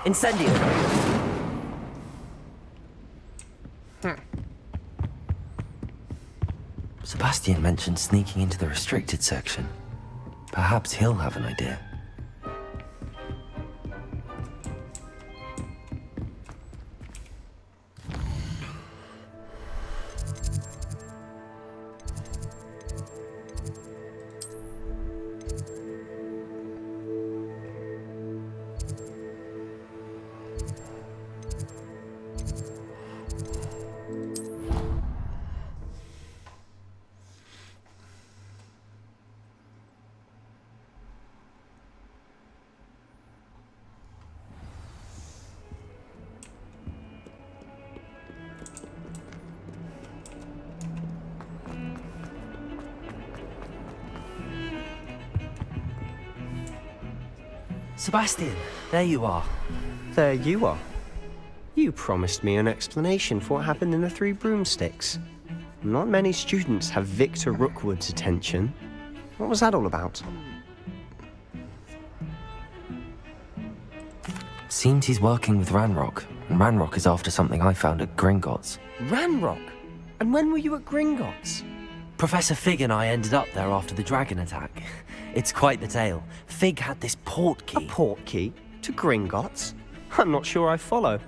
Incendio! Sebastian mentioned sneaking into the restricted section. Perhaps he'll have an idea. Sebastian, there you are. There you are. You promised me an explanation for what happened in the Three Broomsticks. Not many students have Victor Rookwood's attention. What was that all about? Seems he's working with Ranrock, and Ranrock is after something I found at Gringotts. Ranrock? And when were you at Gringotts? Professor Fig and I ended up there after the dragon attack. It's quite the tale. Fig had this port key. A port key? To Gringotts? I'm not sure I follow.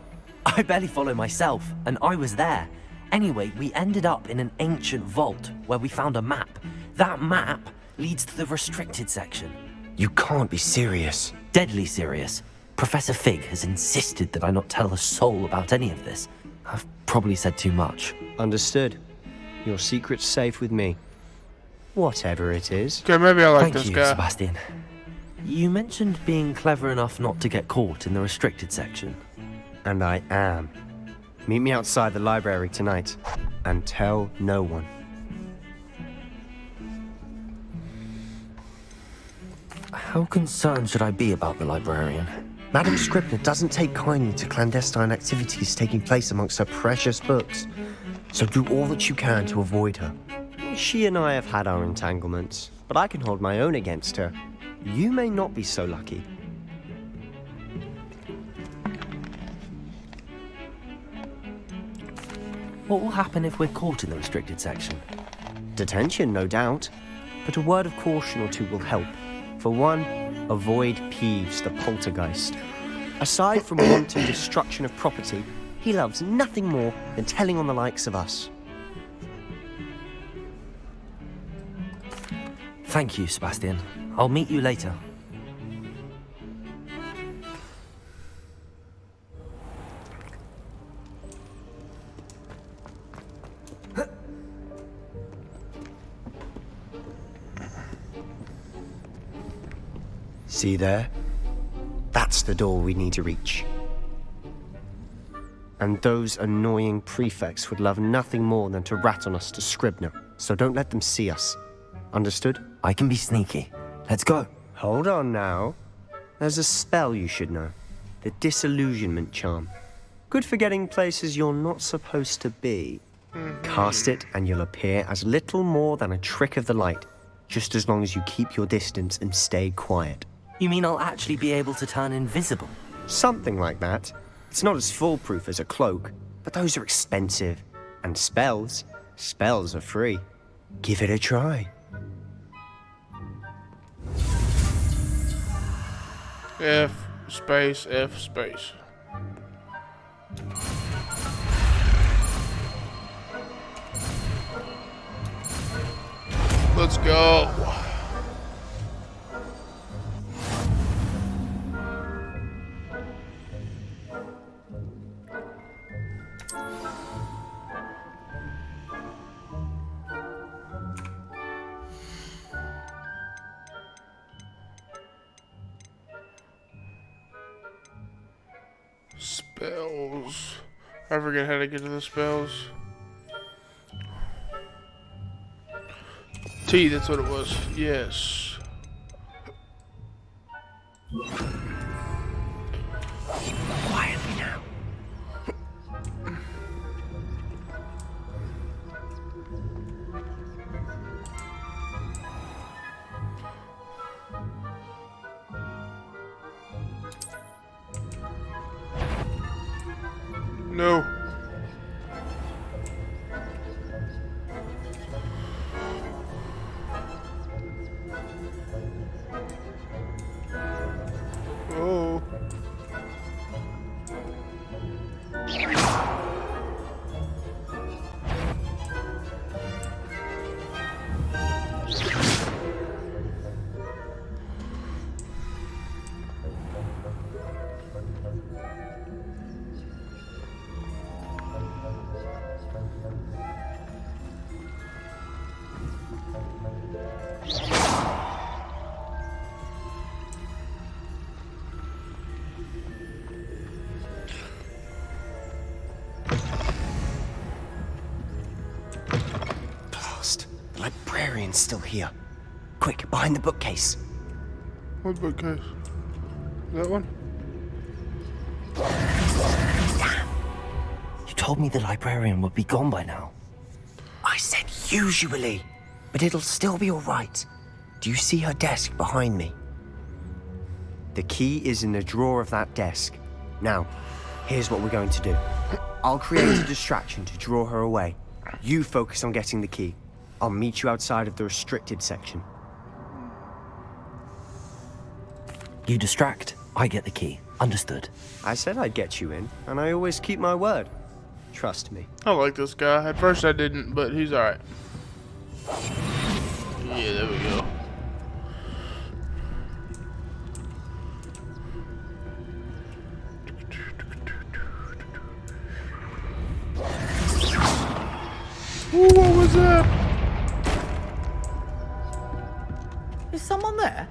I barely follow myself, and I was there. Anyway, we ended up in an ancient vault where we found a map. That map leads to the restricted section. You can't be serious. Deadly serious. Professor Fig has insisted that I not tell a soul about any of this. I've probably said too much. Understood. Your secret's safe with me. Whatever it is. Okay, maybe I like this Thank you, guy. Sebastian. You mentioned being clever enough not to get caught in the restricted section. And I am. Meet me outside the library tonight. And tell no one. How concerned should I be about the librarian? Madam Scribner doesn't take kindly to clandestine activities taking place amongst her precious books. So do all that you can to avoid her. She and I have had our entanglements, but I can hold my own against her. You may not be so lucky. What will happen if we're caught in the restricted section? Detention, no doubt. But a word of caution or two will help. For one, avoid Peeves, the poltergeist. Aside from wanton destruction of property, he loves nothing more than telling on the likes of us. Thank you, Sebastian. I'll meet you later. See there? That's the door we need to reach. And those annoying prefects would love nothing more than to rat on us to Scribner, so don't let them see us. Understood? I can be sneaky. Let's go. Hold on now. There's a spell you should know. The Disillusionment Charm. Good for getting places you're not supposed to be. Cast it and you'll appear as little more than a trick of the light, just as long as you keep your distance and stay quiet. You mean I'll actually be able to turn invisible? Something like that. It's not as foolproof as a cloak, but those are expensive. And spells are free. Give it a try. F space. Let's go. Spells. I forget how to get to the spells. T, that's what it was. Yes. Quietly now. No. Oh. Blast. The librarian's still here. Quick, behind the bookcase. What bookcase? That one? You told me the librarian would be gone by now. I said usually, but it'll still be all right. Do you see her desk behind me? The key is in the drawer of that desk. Now, here's what we're going to do. I'll create a distraction to draw her away. You focus on getting the key. I'll meet you outside of the restricted section. You distract, I get the key. Understood. I said I'd get you in, and I always keep my word. Trust me. I like this guy. At first I didn't, but he's alright. Yeah, there we go. Ooh, what was that? Is someone there?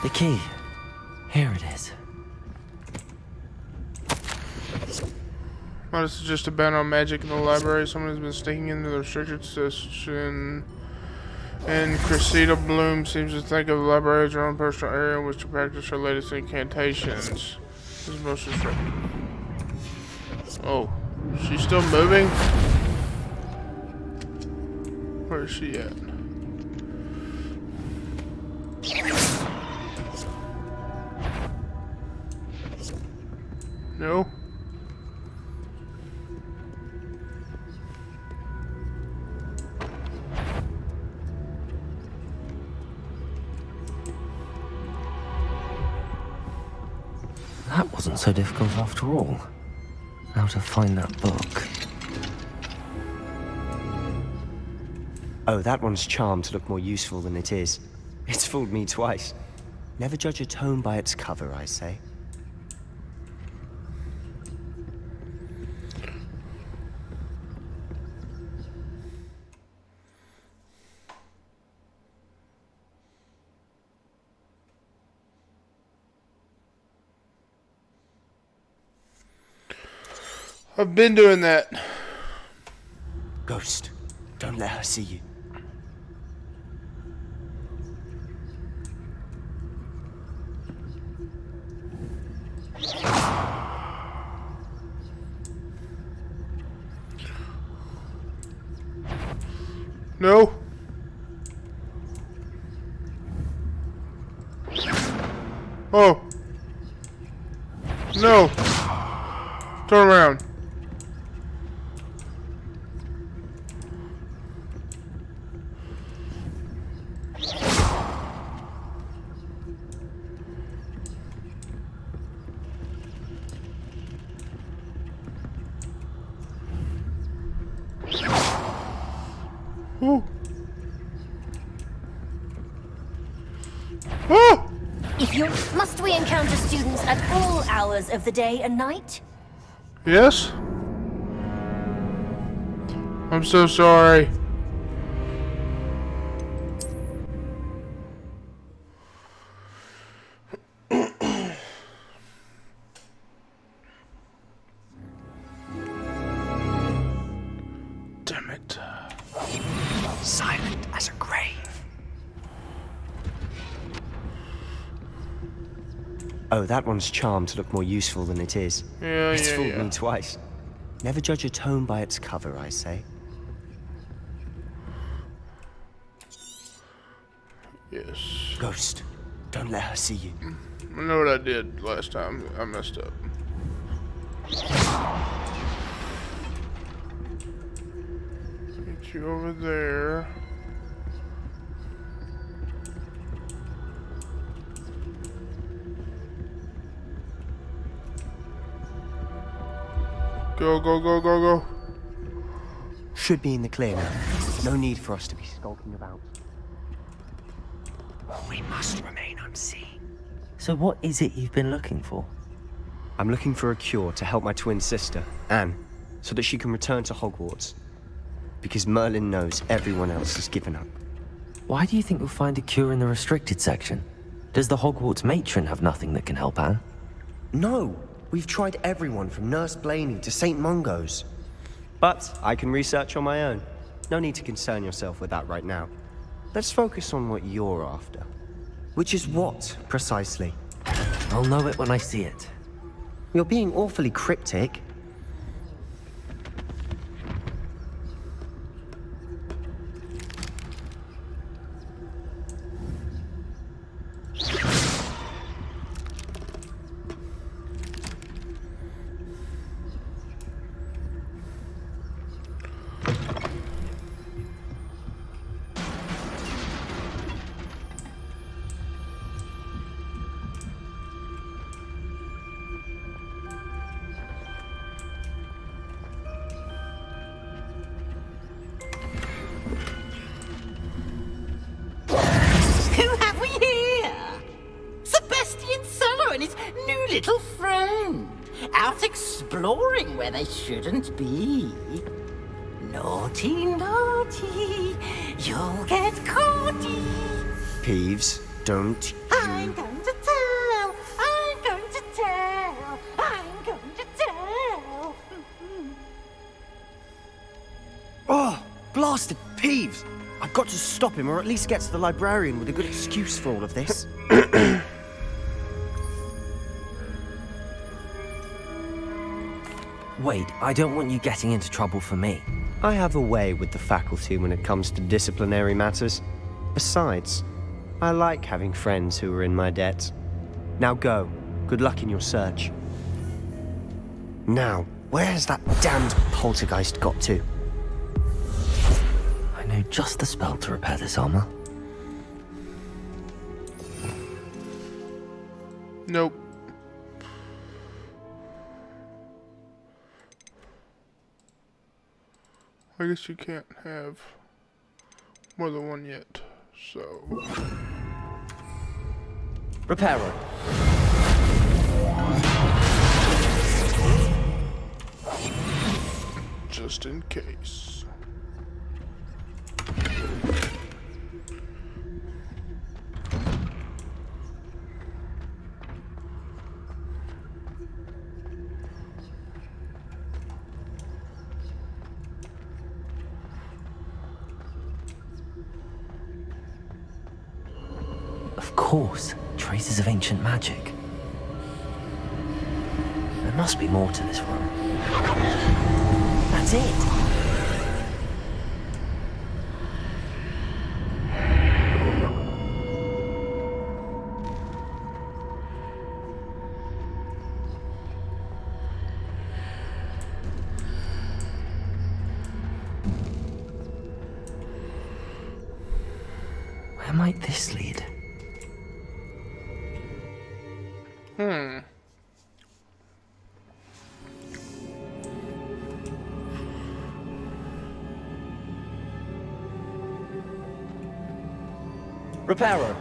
The key. Here it is. Oh, this is just a ban on magic in the library. Someone has been sneaking into the restricted section. And Cressida Bloom seems to think of the library as her own personal area in which to practice her latest incantations. This is most restricted. Oh, she's still moving? Where is she at? No? That wasn't so difficult after all. How to find that book. Oh, that one's charmed to look more useful than it is. It's fooled me twice. Never judge a tome by its cover, I say. I've been doing that. Ghost, don't let her see you. No. Oh. No. Turn around. Ooh. If you must we encounter students at all hours of the day and night? Yes? I'm so sorry. Damn it. Silent as a grave. Oh, that one's charmed to look more useful than it is. Yeah, it's yeah, fooled yeah. me twice. Never judge a tome by its cover, I say. Yes. Ghost, don't let her see you. I know what I did last time. I messed up. Get you over there. Go, go, go, go, go. Should be in the clear now. No need for us to be skulking about. We must remain unseen. So what is it you've been looking for? I'm looking for a cure to help my twin sister, Anne, so that she can return to Hogwarts. Because Merlin knows everyone else has given up. Why do you think you'll find a cure in the restricted section? Does the Hogwarts matron have nothing that can help Anne? No! We've tried everyone from Nurse Blaney to St. Mungo's. But I can research on my own. No need to concern yourself with that right now. Let's focus on what you're after. Which is what, precisely? I'll know it when I see it. You're being awfully cryptic. Who have we here? Sebastian Sallow and his new little friend. Out exploring where they shouldn't be. Naughty, naughty. You'll get caughty. Peeves, don't I'm going to tell. I'm going to tell. I'm going to tell. Oh, blasted Peeves! I've got to stop him, or at least get to the librarian with a good excuse for all of this. Wait, I don't want you getting into trouble for me. I have a way with the faculty when it comes to disciplinary matters. Besides, I like having friends who are in my debt. Now go. Good luck in your search. Now, where has that damned poltergeist got to? I know just the spell to repair this armor. Nope. I guess you can't have more than one yet, so... Reparo. Just in case. Of course, traces of ancient magic. There must be more to this room. That's it. Where might this lead? Reparo.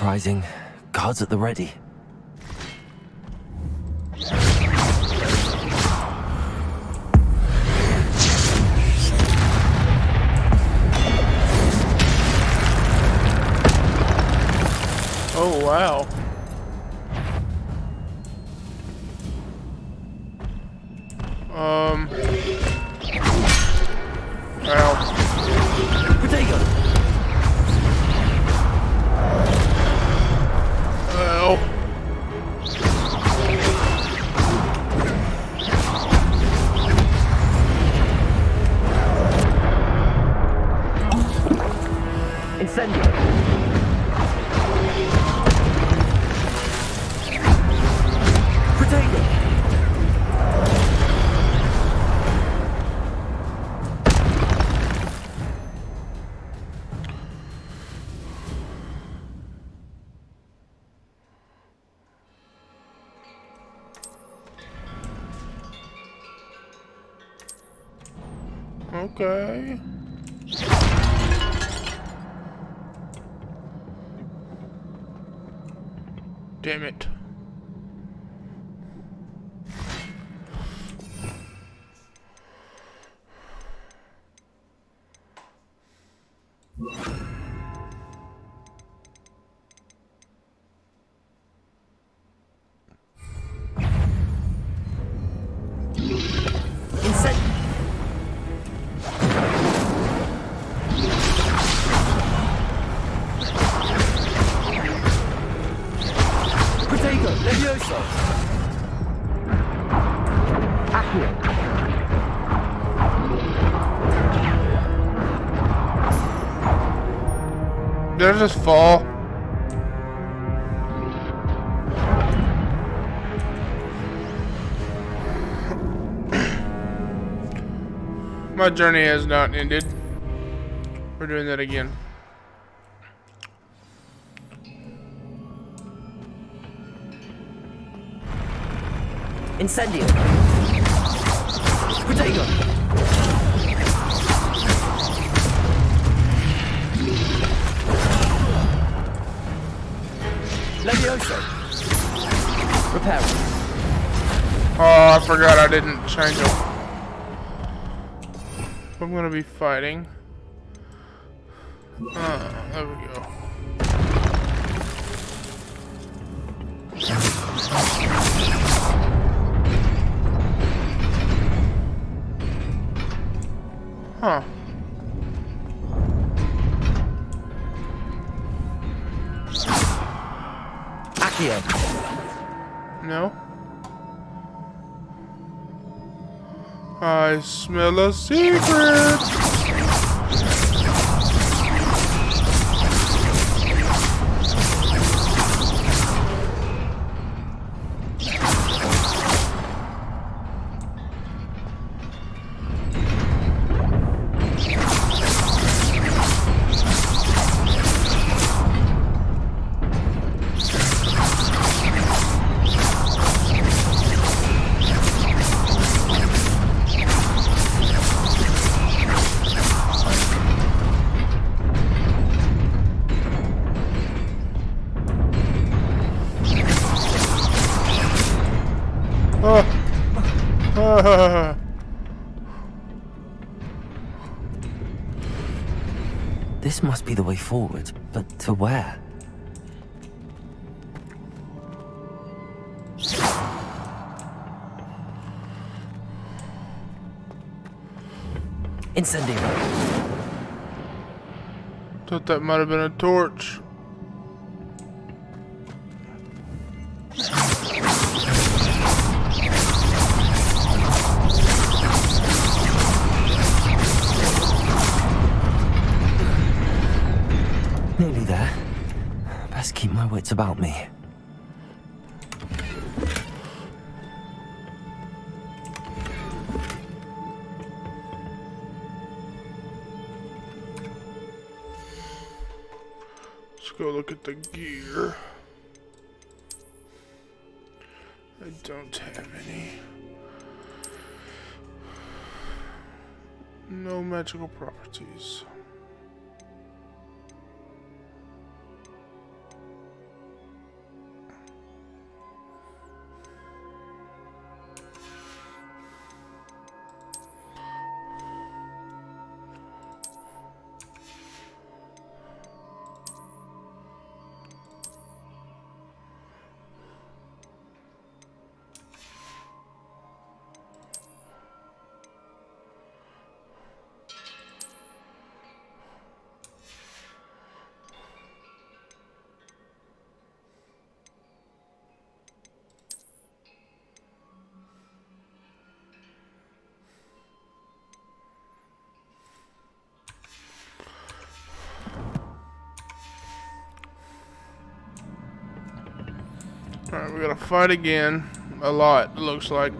surprising. Guards at the ready. Oh, wow. Ow. Potato! Ow. Incendio! Potato! Okay. Damn it. Potato! Levioso! Accio! Did I just fall? My journey has not ended. We're doing that again. Incendio! Potato! Levioso! Repair. Oh, I forgot I didn't change them. I'm gonna be fighting. There we go. Huh. Accio. No. I smell a secret. This must be the way forward, but to where? Incendio. Thought that might have been a torch. Nearly there. Best keep my wits about me. Let's go look at the gear. I don't have any. No magical properties. Alright, we gotta fight again. A lot, it looks like.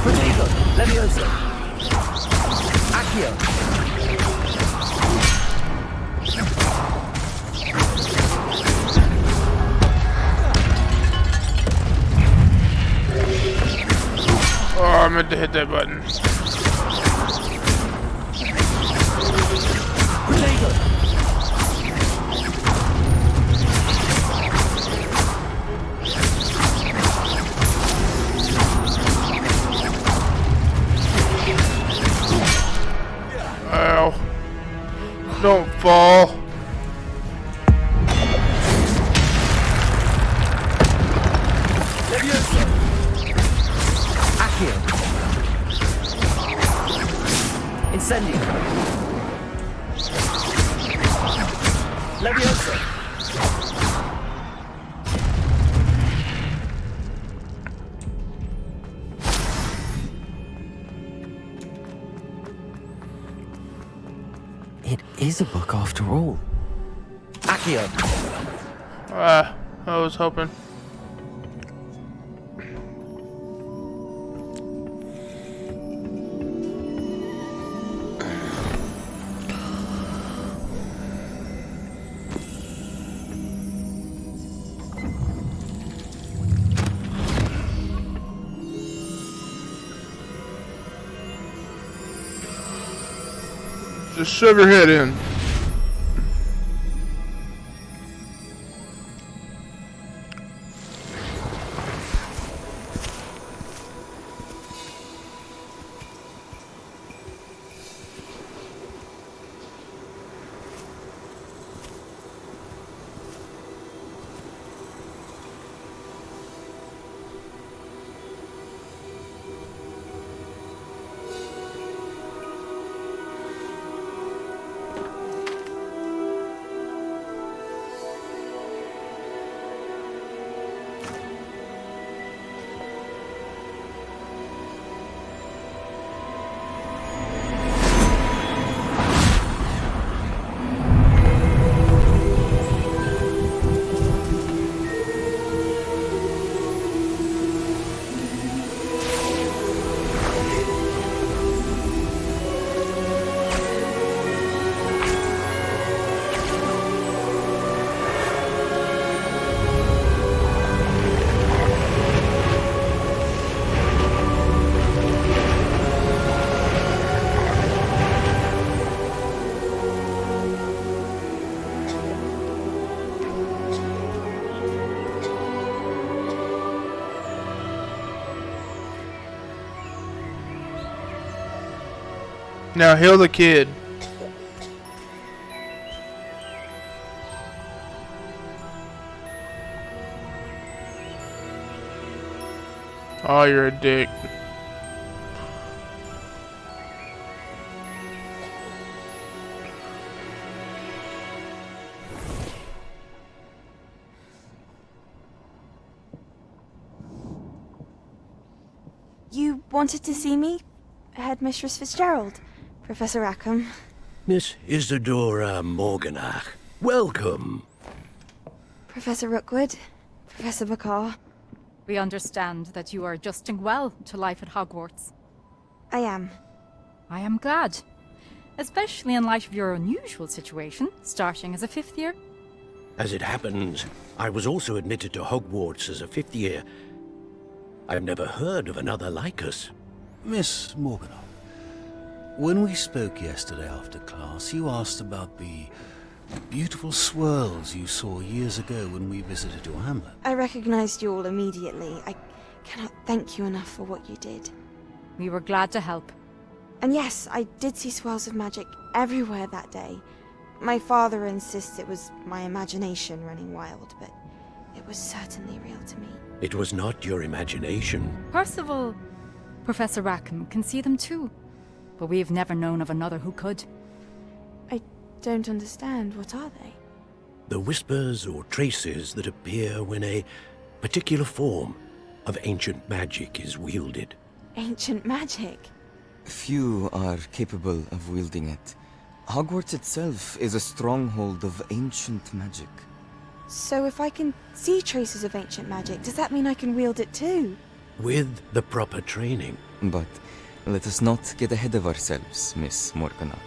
Protego, Levioso. Accio. Oh, I meant to hit that button. Ow. Don't fall. Levioso. Accio. Incendio. Levioso. It is a book after all. Accio. I was hoping. Just shove your head in. Now heal the kid. Oh, you're a dick. You wanted to see me? Headmistress Fitzgerald? Professor Rackham? Miss Isadora Morganach, welcome. Professor Rookwood? Professor Bakar? We understand that you are adjusting well to life at Hogwarts. I am. I am glad. Especially in light of your unusual situation, starting as a 5th year. As it happens, I was also admitted to Hogwarts as a 5th year. I've never heard of another like us. Miss Morganach, when we spoke yesterday after class, you asked about the beautiful swirls you saw years ago when we visited your hamlet. I recognized you all immediately. I cannot thank you enough for what you did. We were glad to help. And yes, I did see swirls of magic everywhere that day. My father insists it was my imagination running wild, but it was certainly real to me. It was not your imagination. Percival, Professor Rackham can see them too. But we've never known of another who could. I don't understand. What are they? The whispers or traces that appear when a particular form of ancient magic is wielded. Ancient magic? Few are capable of wielding it. Hogwarts itself is a stronghold of ancient magic. So if I can see traces of ancient magic, does that mean I can wield it too? With the proper training. But let us not get ahead of ourselves, Miss Morganach.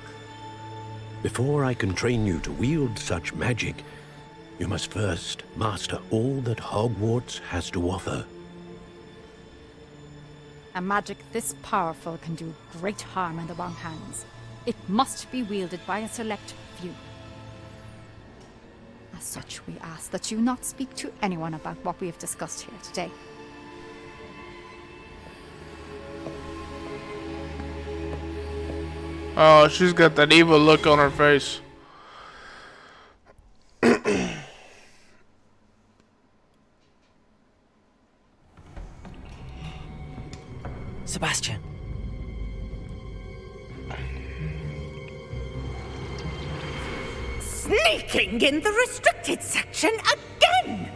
Before I can train you to wield such magic, you must first master all that Hogwarts has to offer. A magic this powerful can do great harm in the wrong hands. It must be wielded by a select few. As such, we ask that you not speak to anyone about what we have discussed here today. Oh, she's got that evil look on her face. Sebastian. Sneaking in the restricted section again!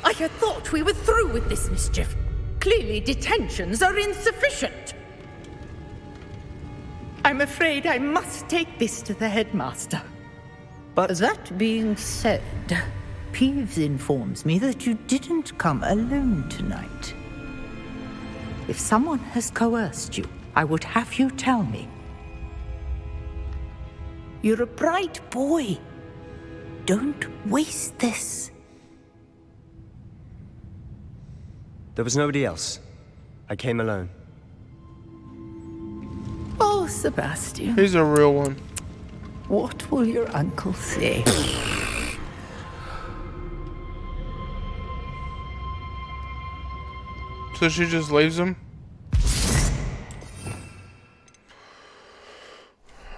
I had thought we were through with this mischief. Clearly detentions are insufficient. I'm afraid I must take this to the headmaster. But that being said, Peeves informs me that you didn't come alone tonight. If someone has coerced you, I would have you tell me. You're a bright boy. Don't waste this. There was nobody else. I came alone. Oh, Sebastian. He's a real one. What will your uncle say? So she just leaves him?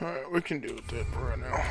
Alright, we can deal with that for right now.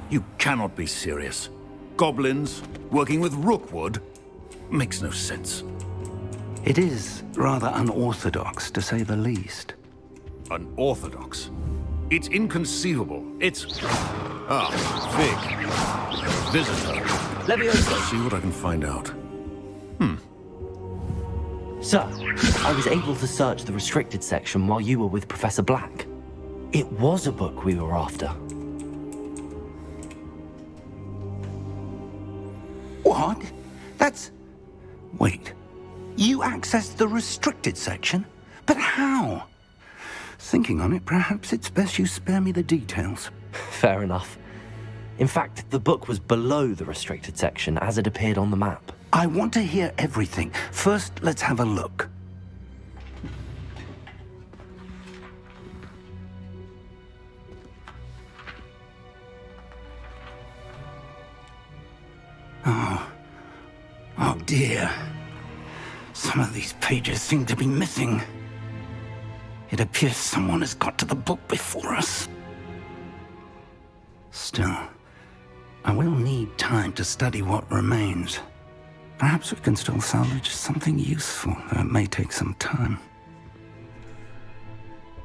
You cannot be serious. Goblins working with Rookwood makes no sense. It is rather unorthodox, to say the least. Unorthodox? It's inconceivable. It's... Ah, Fig. Visitor. Leviosa. Let's see what I can find out. Sir, I was able to search the restricted section while you were with Professor Black. It was a book we were after. What? That's... Wait. You accessed the restricted section? But how? Thinking on it, perhaps it's best you spare me the details. Fair enough. In fact, the book was below the restricted section as it appeared on the map. I want to hear everything. First, let's have a look. Oh dear. Some of these pages seem to be missing. It appears someone has got to the book before us. Still, I will need time to study what remains. Perhaps we can still salvage something useful, though it may take some time.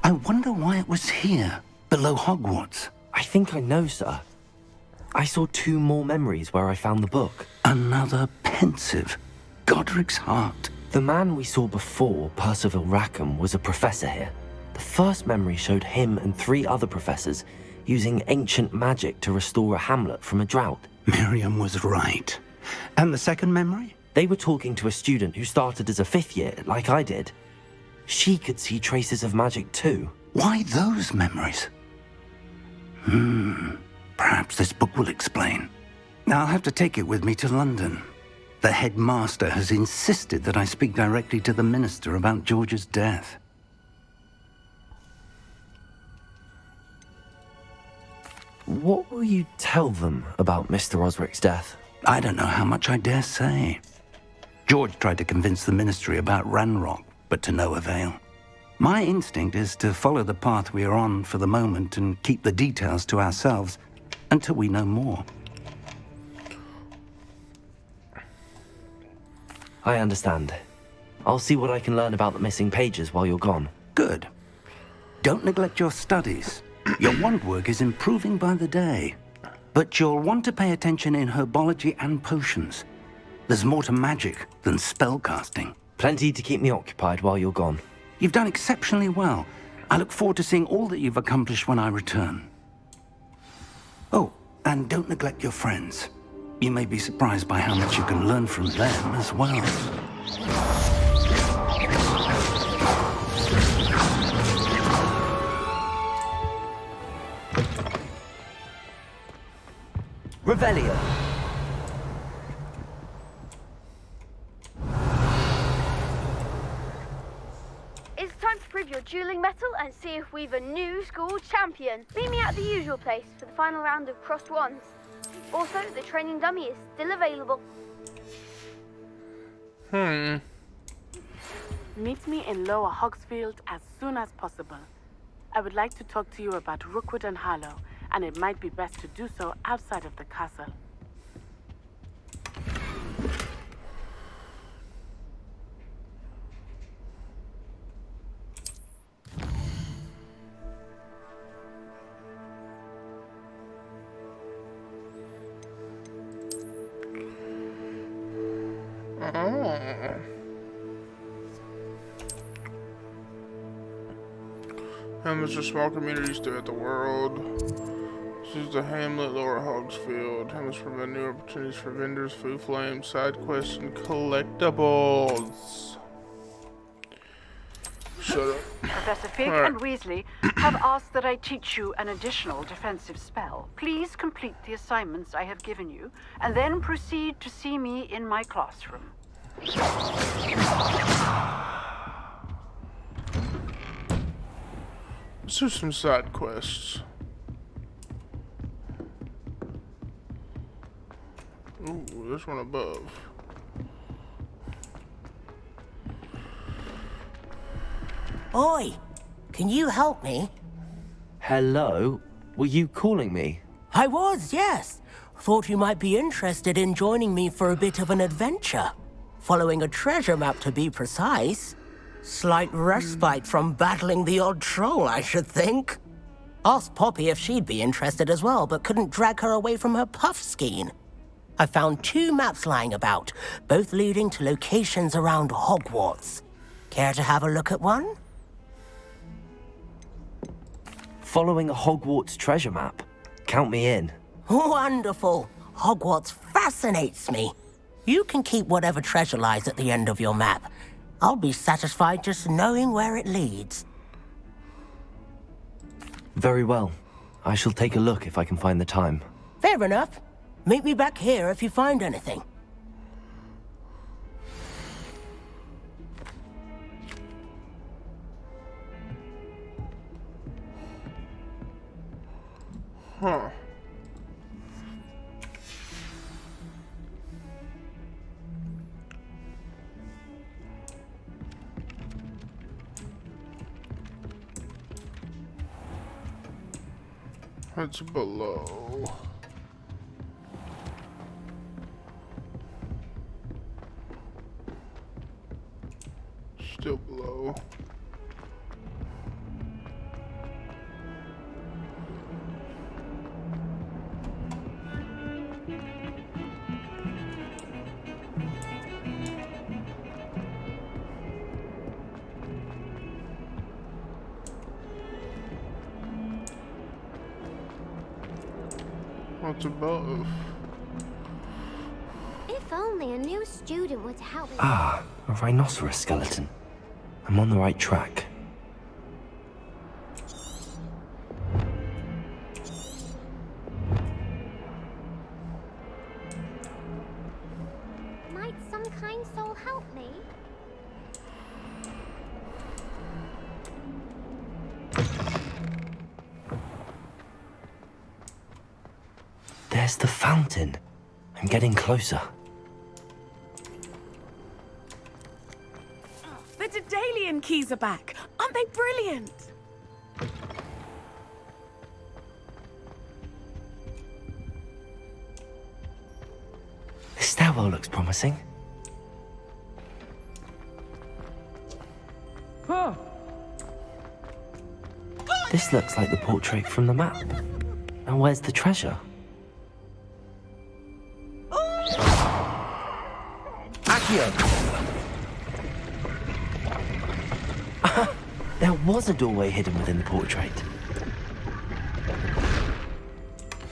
I wonder why it was here, below Hogwarts. I think I know, sir. I saw 2 more memories where I found the book. Another pensive. Godric's heart. The man we saw before, Percival Rackham, was a professor here. The first memory showed him and 3 other professors using ancient magic to restore a hamlet from a drought. Miriam was right. And the second memory? They were talking to a student who started as a 5th year, like I did. She could see traces of magic too. Why those memories? Perhaps this book will explain. I'll have to take it with me to London. The headmaster has insisted that I speak directly to the minister about George's death. What will you tell them about Mr. Osric's death? I don't know how much I dare say. George tried to convince the ministry about Ranrock, but to no avail. My instinct is to follow the path we are on for the moment and keep the details to ourselves until we know more. I understand. I'll see what I can learn about the missing pages while you're gone. Good. Don't neglect your studies. Your wand work is improving by the day. But you'll want to pay attention in herbology and potions. There's more to magic than spellcasting. Plenty to keep me occupied while you're gone. You've done exceptionally well. I look forward to seeing all that you've accomplished when I return. Oh, and don't neglect your friends. You may be surprised by how much you can learn from them as well. Revelio. It's time to prove your dueling mettle and see if we've a new school champion. Meet me at the usual place for the final round of crossed wands. Also, the training dummy is still available. Meet me in Lower Hogsfield as soon as possible. I would like to talk to you about Rookwood and Harlow, and it might be best to do so outside of the castle. Hamlets are small communities throughout the world. This is the hamlet, Lower Hogsfield. Hamlets provide new opportunities for vendors, food flames, side quests, and collectibles. Shut up. Professor Fig and Weasley have asked that I teach you an additional defensive spell. Please complete the assignments I have given you, and then proceed to see me in my classroom. Let's do some side quests. Ooh, there's one above. Oi! Can you help me? Hello? Were you calling me? I was, yes. Thought you might be interested in joining me for a bit of an adventure. Following a treasure map, to be precise. Slight respite from battling the odd troll, I should think. Asked Poppy if she'd be interested as well, but couldn't drag her away from her puff skein. I found 2 maps lying about, both leading to locations around Hogwarts. Care to have a look at one? Following a Hogwarts treasure map. Count me in. Wonderful. Hogwarts fascinates me. You can keep whatever treasure lies at the end of your map. I'll be satisfied just knowing where it leads. Very well. I shall take a look if I can find the time. Fair enough. Meet me back here if you find anything. Huh. What's below? Still below. What's above? If only a new student would help me. Ah, a rhinoceros skeleton. I'm on the right track. Might some kind soul help me? There's the fountain. I'm getting closer. The Daedalian keys are back. Aren't they brilliant? This stairwell looks promising. This looks like the portrait from the map. And where's the treasure? There was a doorway hidden within the portrait.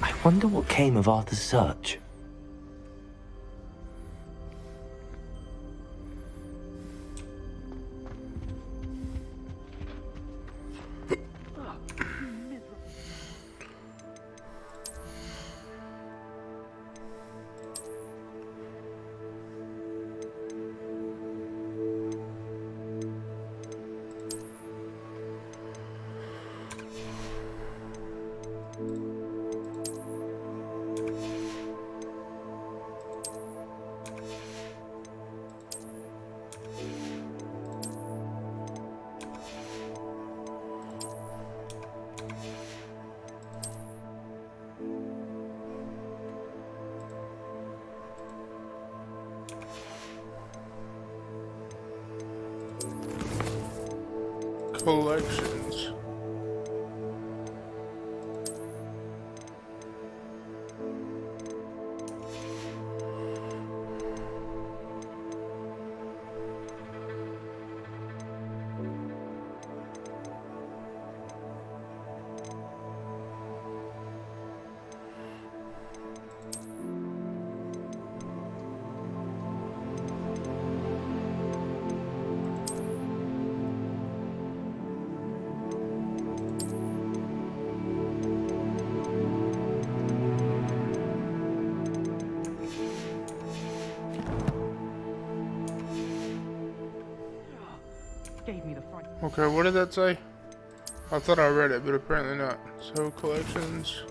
I wonder what came of Arthur's search. Collections. Okay, what did that say? I thought I read it, but apparently not. So, collections,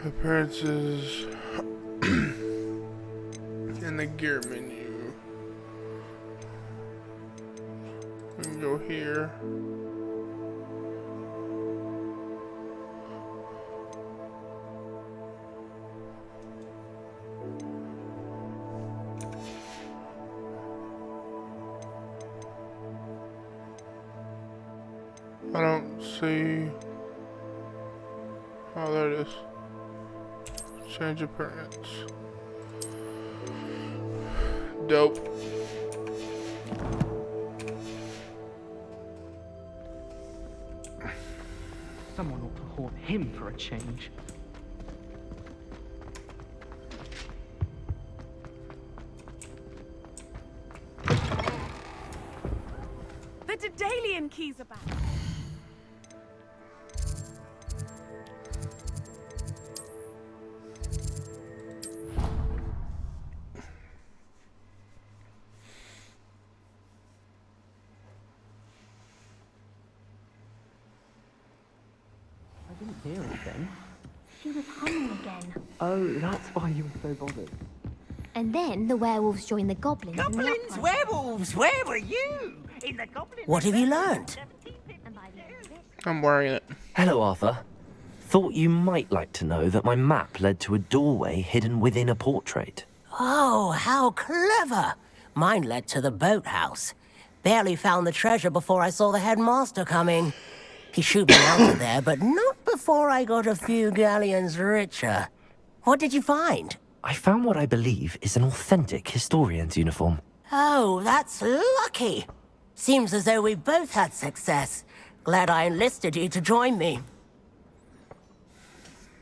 appearances, in the gear menu. We can go here. I don't see. Oh, there it is. Change appearance. him for a change. The Daedalian keys are back. I didn't hear anything. She was humming again. Oh, that's why you were so bothered. And then the werewolves joined the goblins. in the Goblins, uprising. werewolves, where were you? In the goblin. What have you learned? I'm wearing it. Hello, Arthur. Thought you might like to know that my map led to a doorway hidden within a portrait. Oh, how clever! Mine led to the boathouse. Barely found the treasure before I saw the headmaster coming. He shooed me out of there, but not before I got a few galleons richer. What did you find? I found what I believe is an authentic historian's uniform. Oh, that's lucky. Seems as though we both had success. Glad I enlisted you to join me.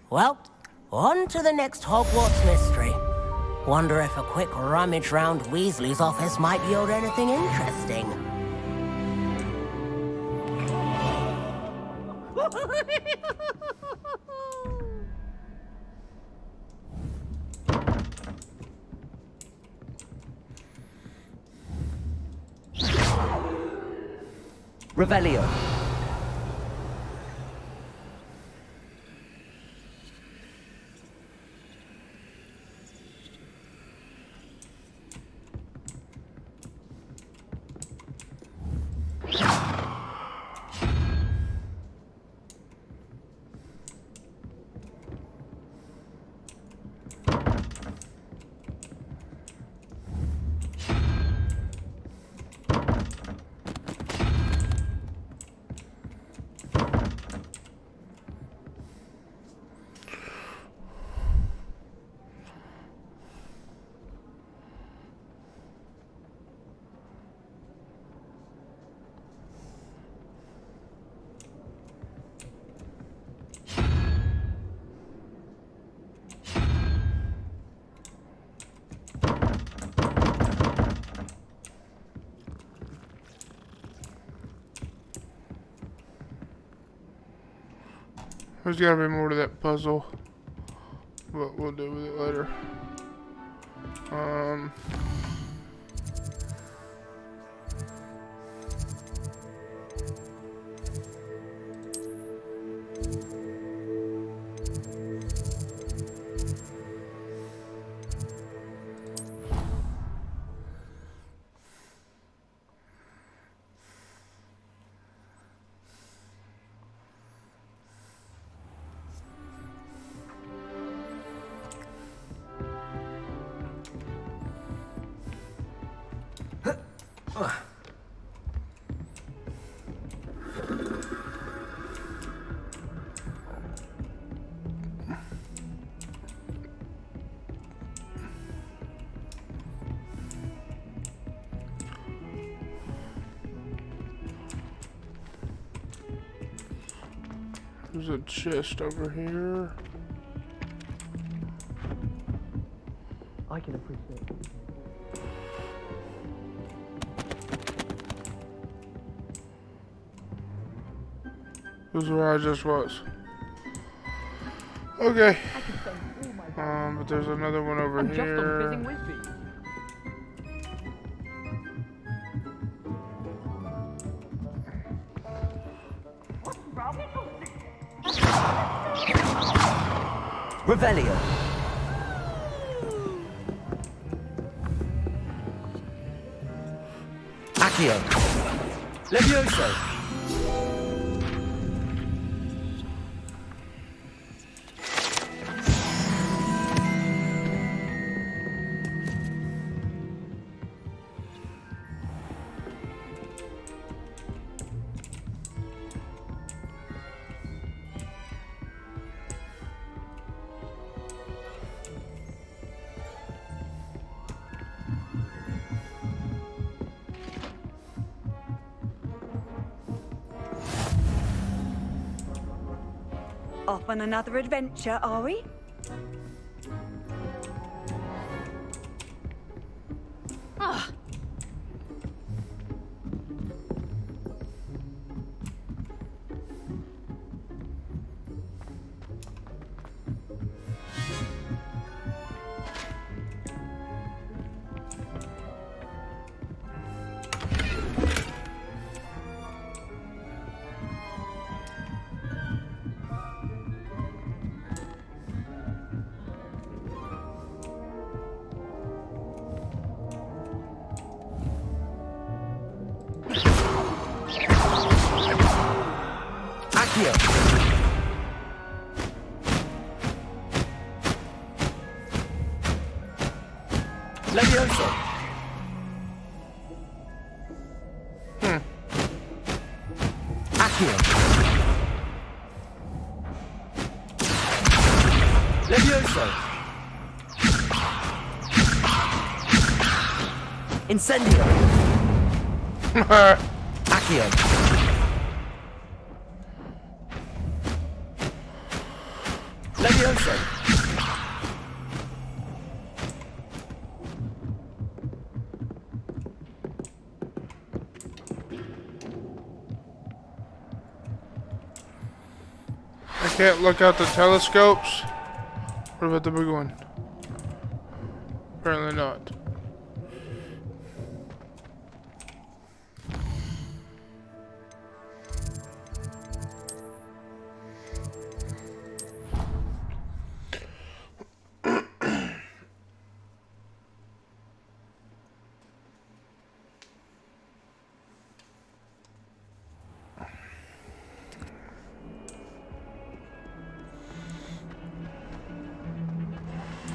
Well, on to the next Hogwarts mystery. Wonder if a quick rummage round Weasley's office might yield anything interesting. Revelio. There's gotta be more to that puzzle, but we'll deal with it later. There's a chest over here. I can appreciate it. This is where I just was. Okay. But there's another one over I'm here. just on fizzing Whizbee. Revelio. Accio. Levioso. Off on another adventure, are we? Ah. Accio! Levioso! Accio! Levioso! Incendio! Accio! Levioso! I can't look out the telescopes. What about the big one? Apparently not.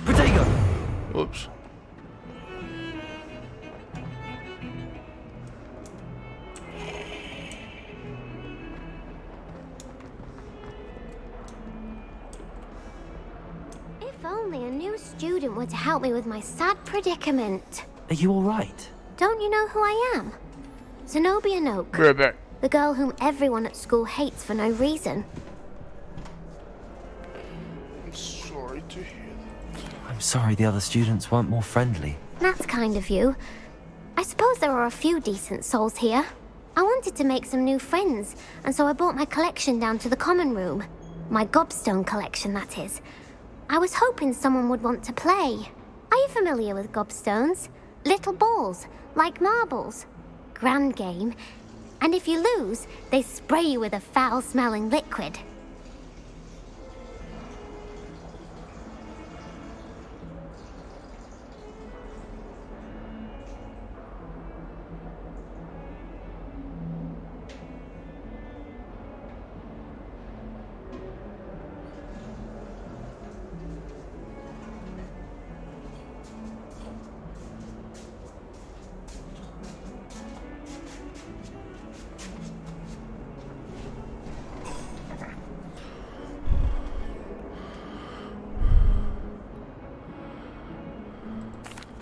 Protego! Whoops. If only a new student were to help me with my sad predicament. Are you alright? Don't you know who I am? Zenobia Noak. Be right back. The girl whom everyone at school hates for no reason. I'm sorry to hear I'm sorry the other students weren't more friendly. That's kind of you. I suppose there are a few decent souls here. I wanted to make some new friends, and so I brought my collection down to the common room. My gobstone collection, that is. I was hoping someone would want to play. Are you familiar with gobstones? Little balls, like marbles. Grand game. And if you lose, they spray you with a foul-smelling liquid.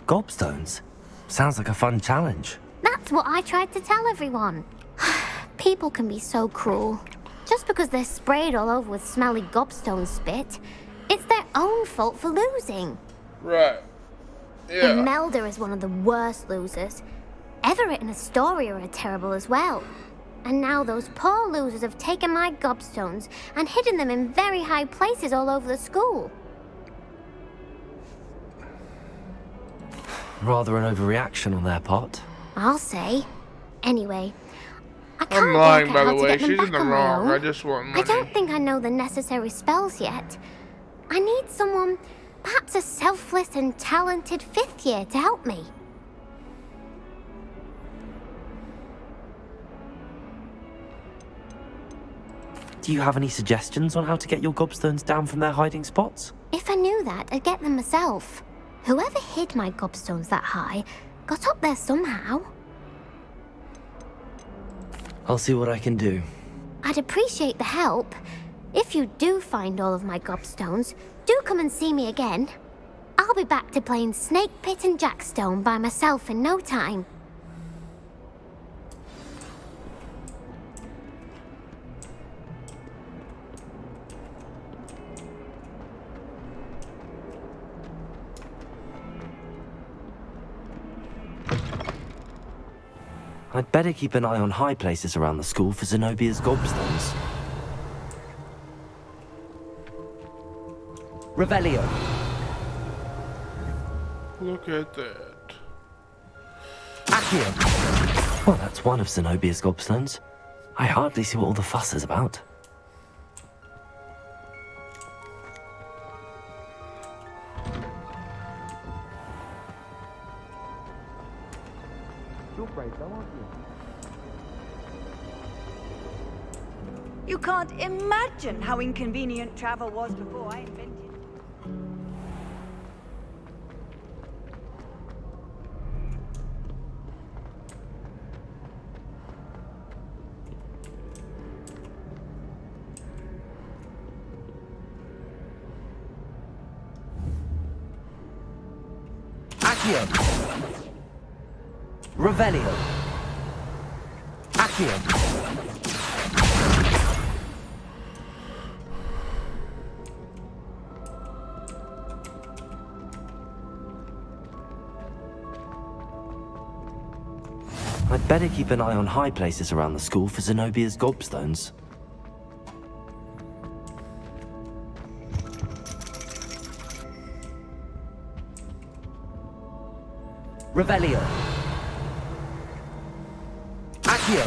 Gobstones? Sounds like a fun challenge. That's what I tried to tell everyone. People can be so cruel. Just because they're sprayed all over with smelly gobstone spit, it's their own fault for losing. Right. Yeah. Imelda is one of the worst losers. Everett and Astoria are terrible as well. And now those poor losers have taken my gobstones and hidden them in very high places all over the school. Rather an overreaction on their part. I'll say. Anyway, I can't I'm lying, work by out the how to way. get them She's in back the on my wrong. own. I just want money. I don't think I know the necessary spells yet. I need someone, perhaps a selfless and talented fifth year to help me. Do you have any suggestions on how to get your gobstones down from their hiding spots? If I knew that, I'd get them myself. Whoever hid my gobstones that high got up there somehow. I'll see what I can do. I'd appreciate the help. If you do find all of my gobstones, do come and see me again. I'll be back to playing Snake Pit and Jackstone by myself in no time. I'd better keep an eye on high places around the school for Zenobia's gobstones. Revelio. Look at that. Accio. Well, that's one of Zenobia's gobstones. I hardly see what all the fuss is about. You're brave though, aren't you? You can't imagine how inconvenient travel was before I invented it. Accio. Revelio. Accio. I'd better keep an eye on high places around the school for Zenobia's gobstones. Revelio. Accio.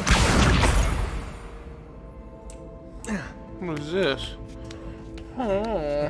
What is this? Oh.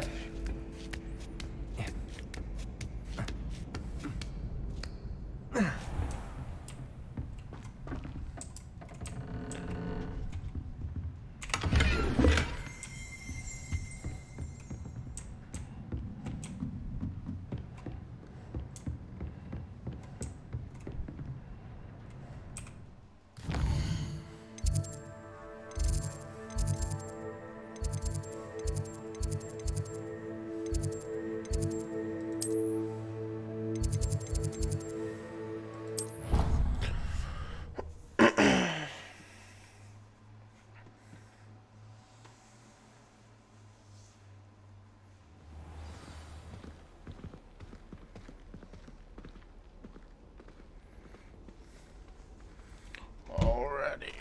Alrighty.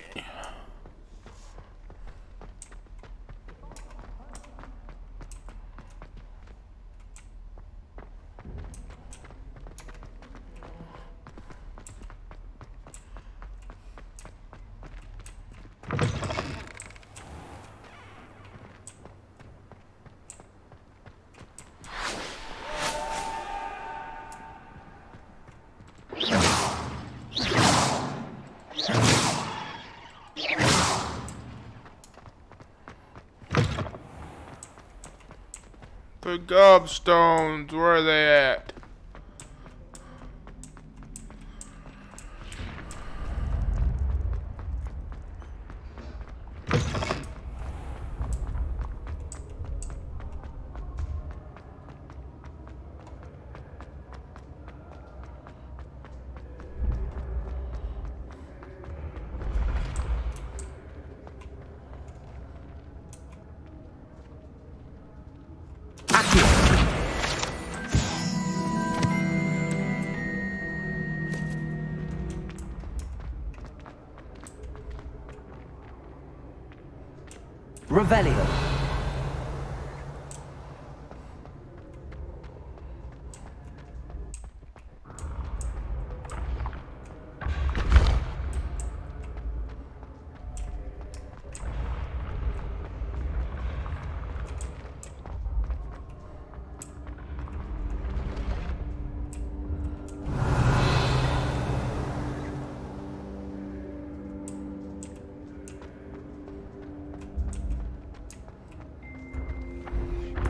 The gobstones, where are they at? Revelio.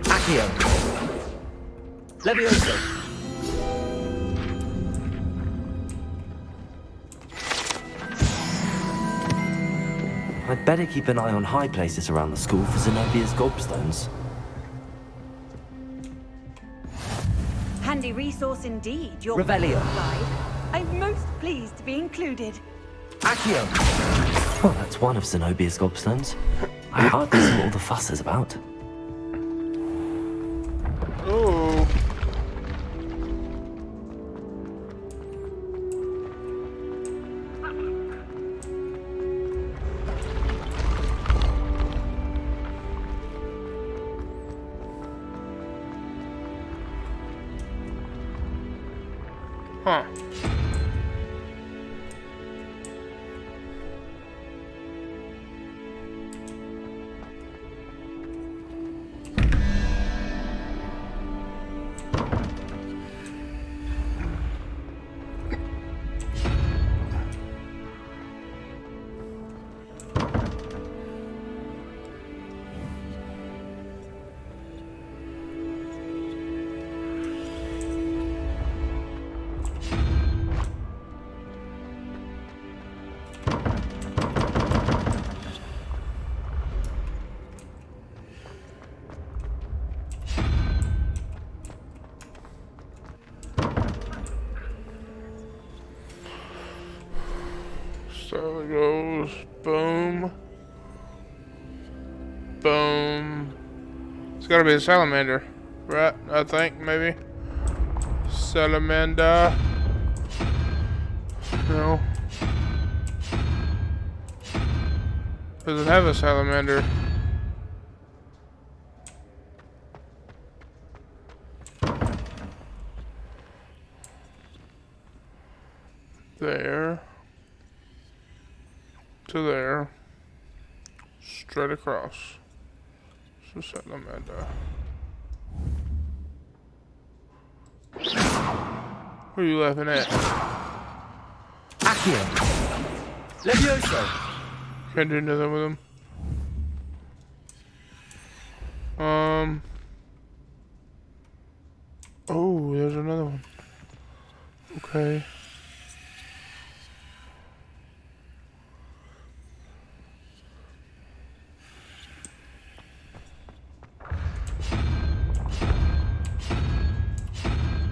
Accio. Levioso. I'd better keep an eye on high places around the school for Zenobia's gobstones. Handy resource indeed, your Revelio. guide. I'm most pleased to be included. Accio. Well, that's one of Zenobia's gobstones. I hardly see what all the fuss is about. Oh. Huh. So it goes boom, boom. It's gotta be a salamander, right? I think maybe. Salamander. No. Does it have a salamander? There. To there. Straight across. So salamander. Who are you laughing at? Accio. Levioso. Can't do nothing with him. Oh, there's another one. Okay.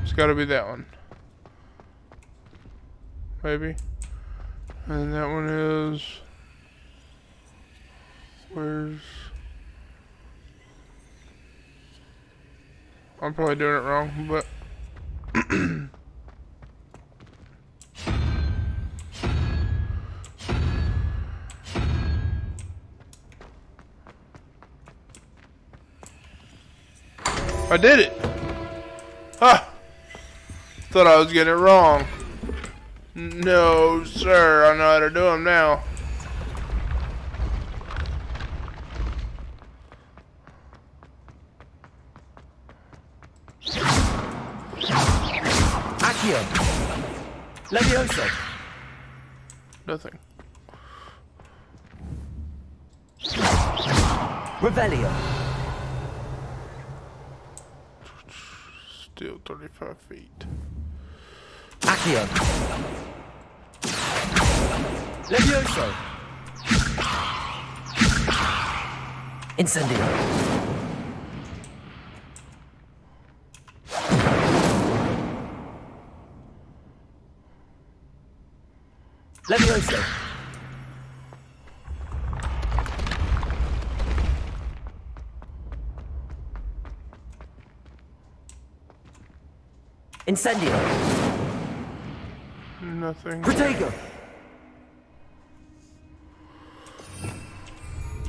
It's gotta be that one. Maybe. And that one is... Where's... I'm probably doing it wrong, but... I did it! Ah! Thought I was getting it wrong. No, sir. I know how to do them now. Accio. Levioso. Nothing. Revelio. Still 35 feet. Accio. Levioso. Incendio. Levioso. Incendio. Nothing. Protego.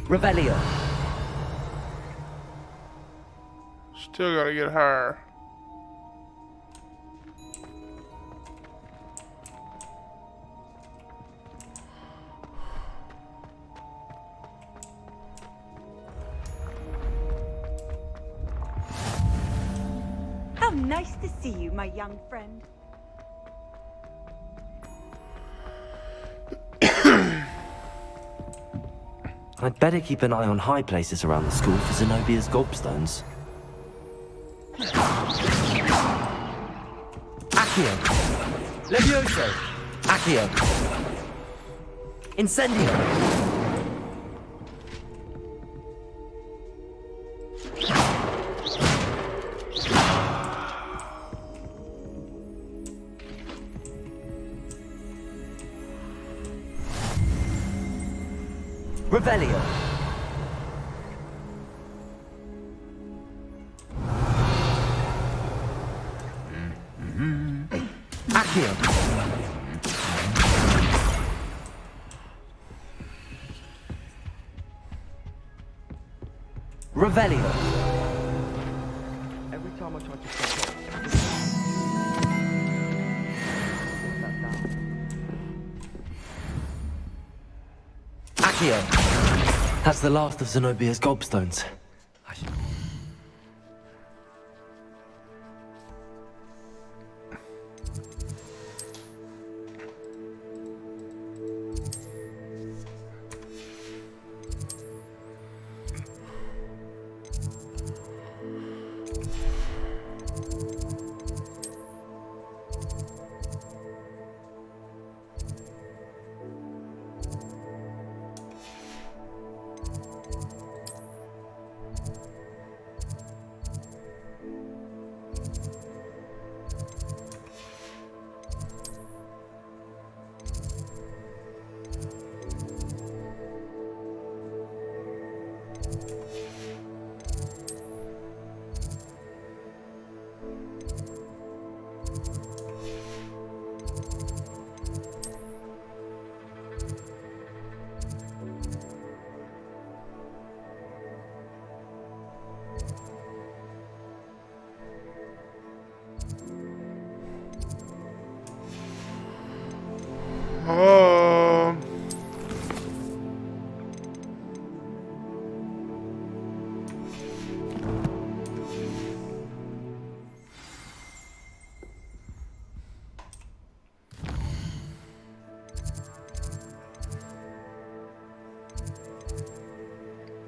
Revelio. Still gotta get higher. How nice to see you, my young friend. I'd better keep an eye on high places around the school for Zenobia's gobstones. Accio. Levioso. Accio. Incendio. Revelio. Accio. Revelio. Every time I try to Accio. That's the last of Zenobia's gobstones.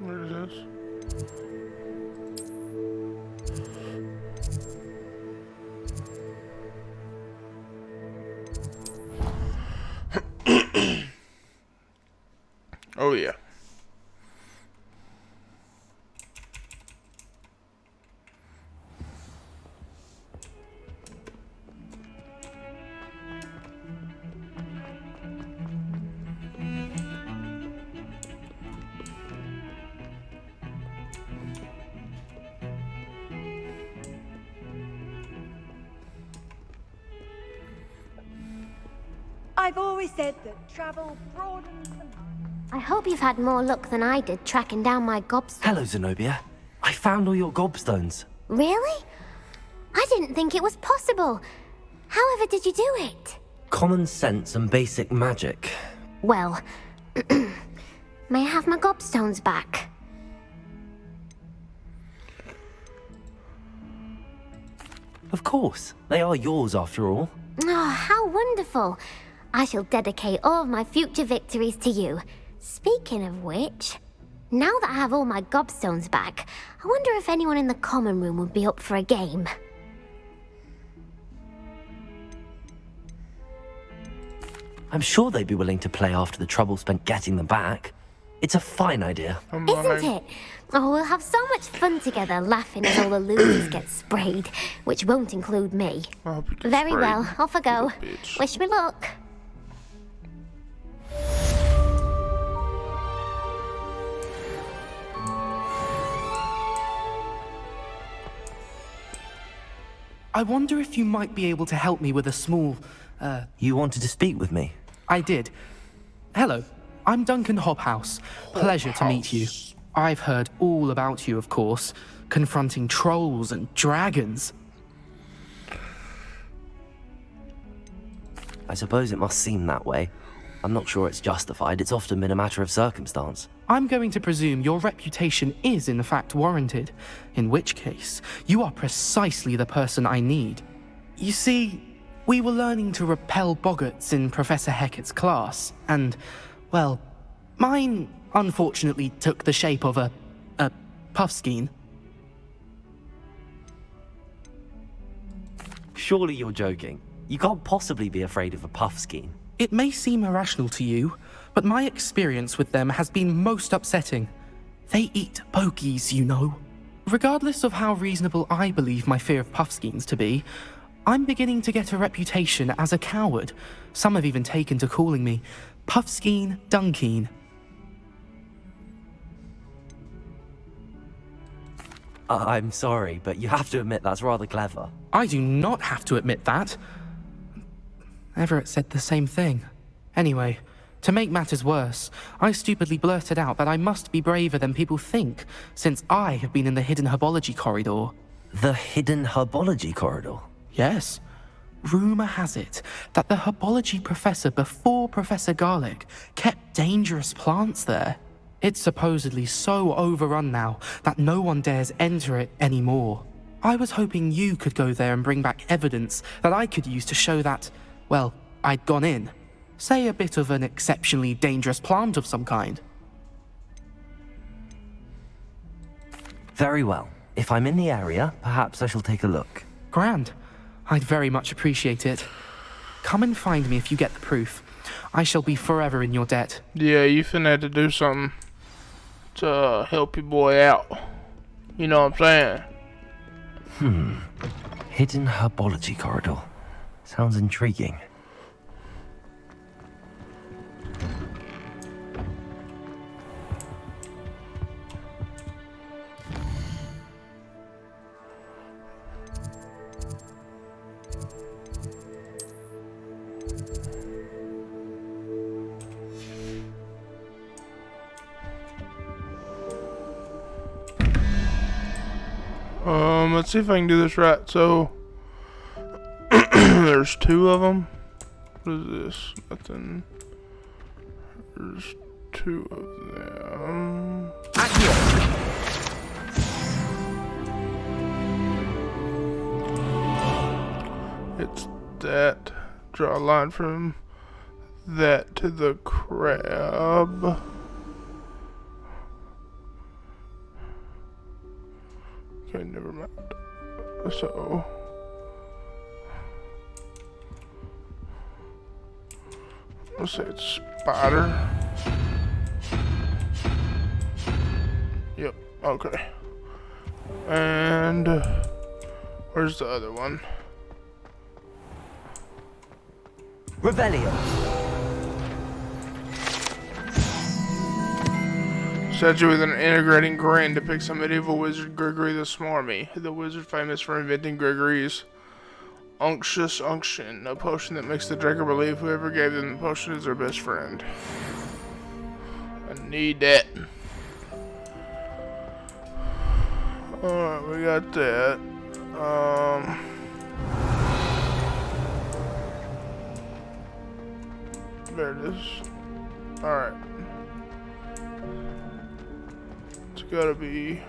What is this? Oh yeah. I've always said that travel broadens the mind. I hope you've had more luck than I did tracking down my gobstones. Hello, Zenobia. I found all your gobstones. Really? I didn't think it was possible. However did you do it? Common sense and basic magic. Well, may I have my gobstones back? Of course. They are yours after all. Oh, how wonderful. I shall dedicate all of my future victories to you. Speaking of which, now that I have all my gobstones back, I wonder if anyone in the common room would be up for a game. I'm sure they'd be willing to play after the trouble spent getting them back. It's a fine idea. Isn't it? Oh, we'll have so much fun together laughing as all the losers get sprayed, which won't include me. Very well, off I go. Wish me luck. I wonder if you might be able to help me with a small, You wanted to speak with me? I did. Hello, I'm Duncan Hobhouse. Pleasure to meet you. I've heard all about you, of course, confronting trolls and dragons. I suppose it must seem that way. I'm not sure it's justified. It's often been a matter of circumstance. I'm going to presume your reputation is in fact warranted, in which case, you are precisely the person I need. You see, we were learning to repel boggarts in Professor Hecat's class, and, well, mine unfortunately took the shape of a puffskein. Surely you're joking. You can't possibly be afraid of a puffskein. It may seem irrational to you, but my experience with them has been most upsetting. They eat bogies, you know. Regardless of how reasonable I believe my fear of puffskeins to be, I'm beginning to get a reputation as a coward. Some have even taken to calling me Puffskein Dunkeen. I'm sorry, but you have to admit that's rather clever. I do not have to admit that. Everett said the same thing. Anyway, to make matters worse, I stupidly blurted out that I must be braver than people think, since I have been in the hidden herbology corridor. The hidden herbology corridor? Yes. Rumor has it that the herbology professor before Professor Garlick kept dangerous plants there. It's supposedly so overrun now that no one dares enter it anymore. I was hoping you could go there and bring back evidence that I could use to show that, well, I'd gone in. Say a bit of an exceptionally dangerous plant of some kind. Very well. If I'm in the area, perhaps I shall take a look. Grand. I'd very much appreciate it. Come and find me if you get the proof. I shall be forever in your debt. Yeah, you finna have to do something to help your boy out. You know what I'm saying? Hidden herbology corridor. Sounds intriguing. Let's see if I can do this right. So, there's 2 of them. What is this? Nothing. There's 2 of them. It's that. Draw a line from that to the crab. Okay, never mind. So, let's say it's spider. Yep, okay. And where's the other one? Revelio. Statue with an integrating grin depicts a medieval wizard, Gregory the Smarmy. The wizard famous for inventing Gregory's unctuous unction, a potion that makes the drinker believe whoever gave them the potion is their best friend. I need that. Alright, we got that. There it is. Alright. It's gotta be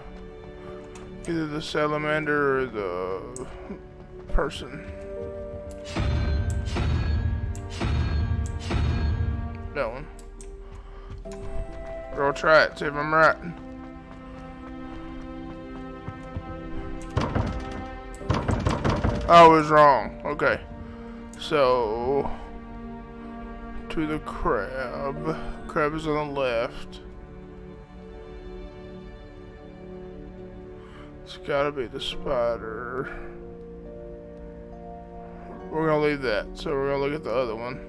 either the salamander or the person. That one. Or I'll try it, see if I'm right. I was wrong. Okay. So, to the crab. Crab is on the left. It's gotta be the spider. We're gonna leave that, so we're gonna look at the other one.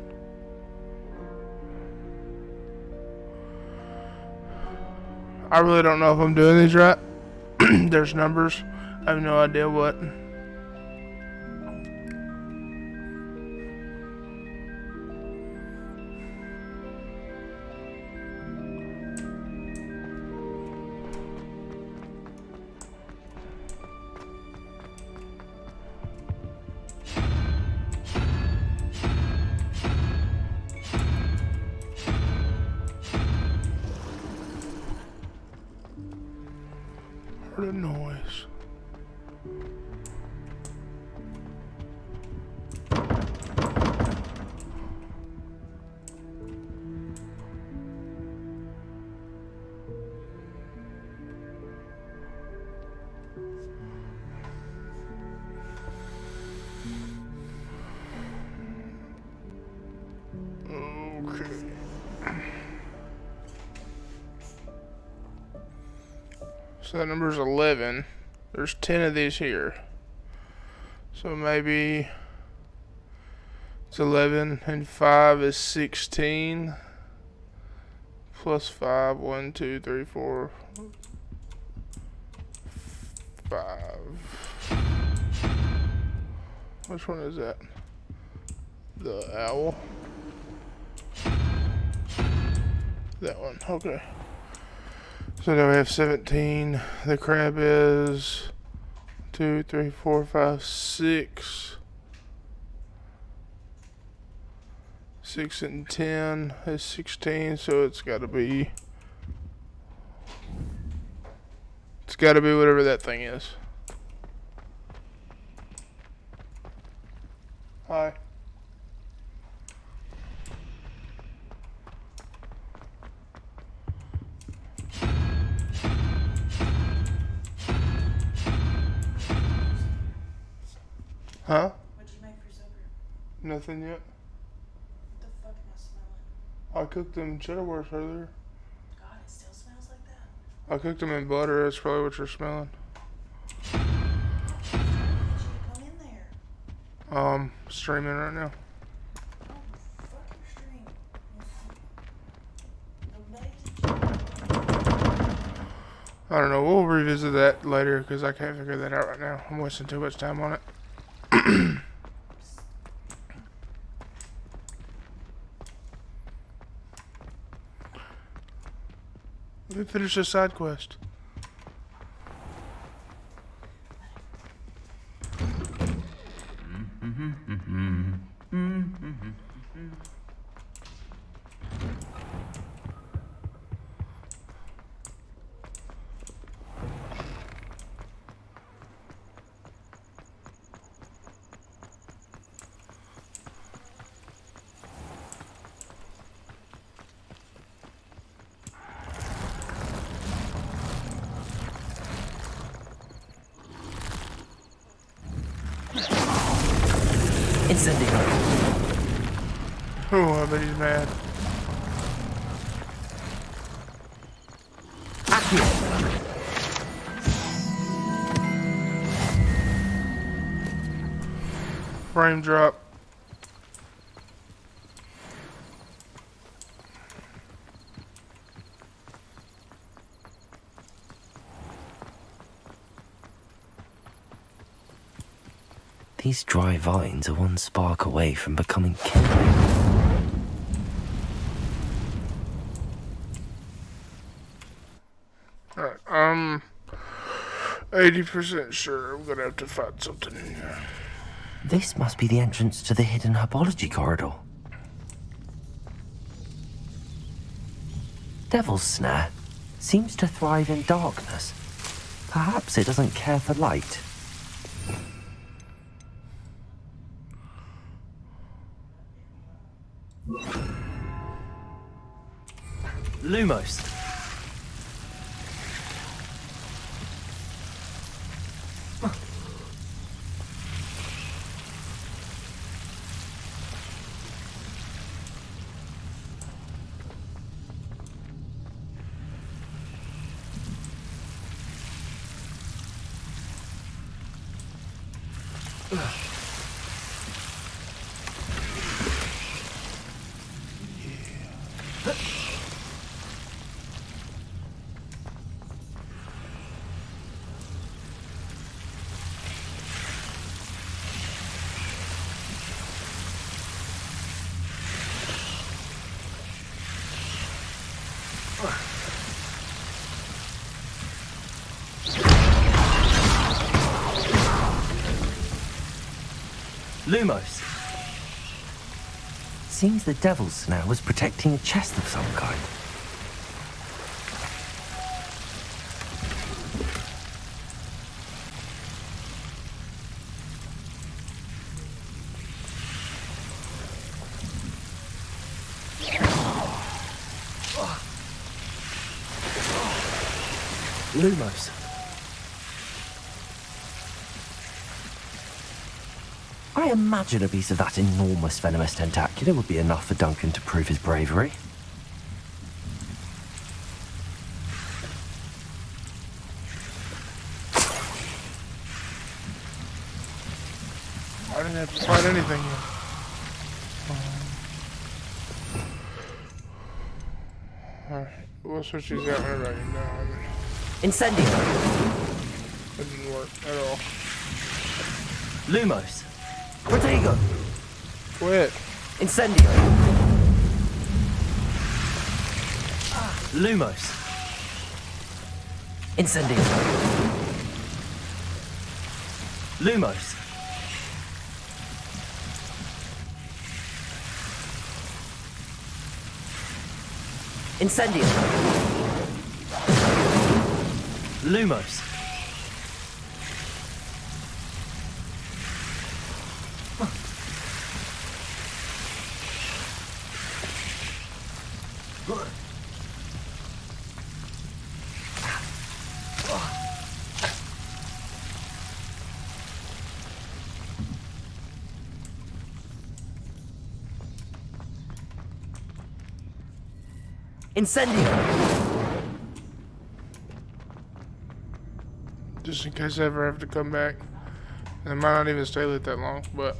I really don't know if I'm doing these right. There's numbers. I have no idea what. Heard a noise. Okay. So that number's 11. There's 10 of these here. So maybe it's 11 and 5 is 16. Plus 5, 1, 2, 3, 4, 5. Which one is that? The owl? That one, okay. So now we have 17. The crab is 2, 3, 4, 5, 6. 6 and 10 is 16, so it's got to be. It's got to be whatever that thing is. Hi. Huh? What'd you make for supper? Nothing yet. What the fuck am I smelling? I cooked them cheddar wursts earlier. God, it still smells like that. I cooked them in butter. That's probably what you're smelling. Come in there. Streaming right now. Fuck your stream. I don't know. We'll revisit that later because I can't figure that out right now. I'm wasting too much time on it. Let me finish this side quest. Incendio. Oh, I bet he's mad. Frame drop. These dry vines are one spark away from becoming kindling. Alright, 80% sure I'm gonna have to find something in here. This must be the entrance to the hidden herbology corridor. Devil's Snare seems to thrive in darkness. Perhaps it doesn't care for light. Lumos. Lumos. Seems the Devil's Snare was protecting a chest of some kind. Lumos. I imagine a piece of that enormous venomous tentacular would be enough for Duncan to prove his bravery. I didn't have to find anything yet. Alright, we'll switch these out whenever I can down. Incendio. That didn't work at all. Lumos. Protego. Quit. Incendio. Lumos. Incendio. Lumos. Incendio. Lumos. Incendio. Just in case I ever have to come back. And I might not even stay lit that long, but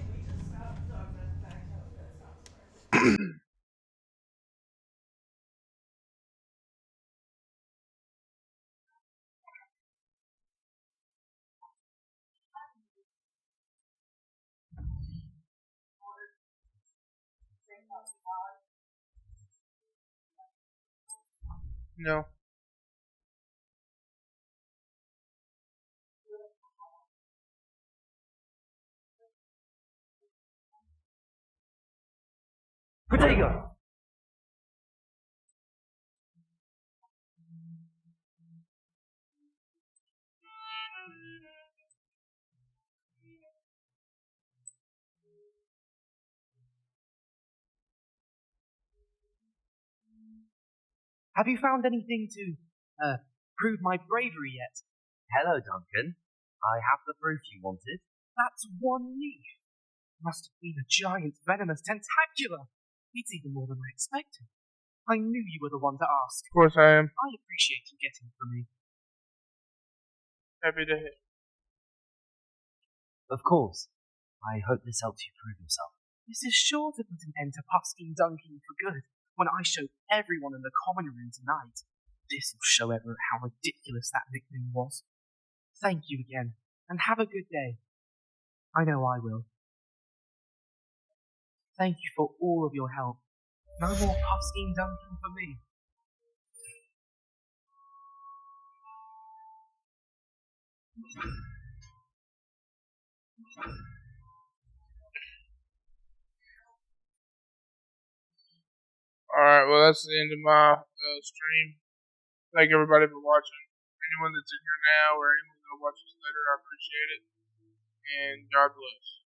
no. Protego. Have you found anything to, prove my bravery yet? Hello, Duncan. I have the proof you wanted. That's one leaf. Must have been a giant venomous tentacula. It's even more than I expected. I knew you were the one to ask. Of course I am. I appreciate you getting for me. Happy to hit. Of course. I hope this helps you prove yourself. This is sure to put an end to Puskin Dunking for good. When I showed everyone in the common room tonight, this will show everyone how ridiculous that nickname was. Thank you again, and have a good day. I know I will. Thank you for all of your help. No more Puskin Dunking for me. Alright, well, that's the end of my stream. Thank everybody for watching. Anyone that's in here now or anyone that'll watch this later, I appreciate it. And God bless.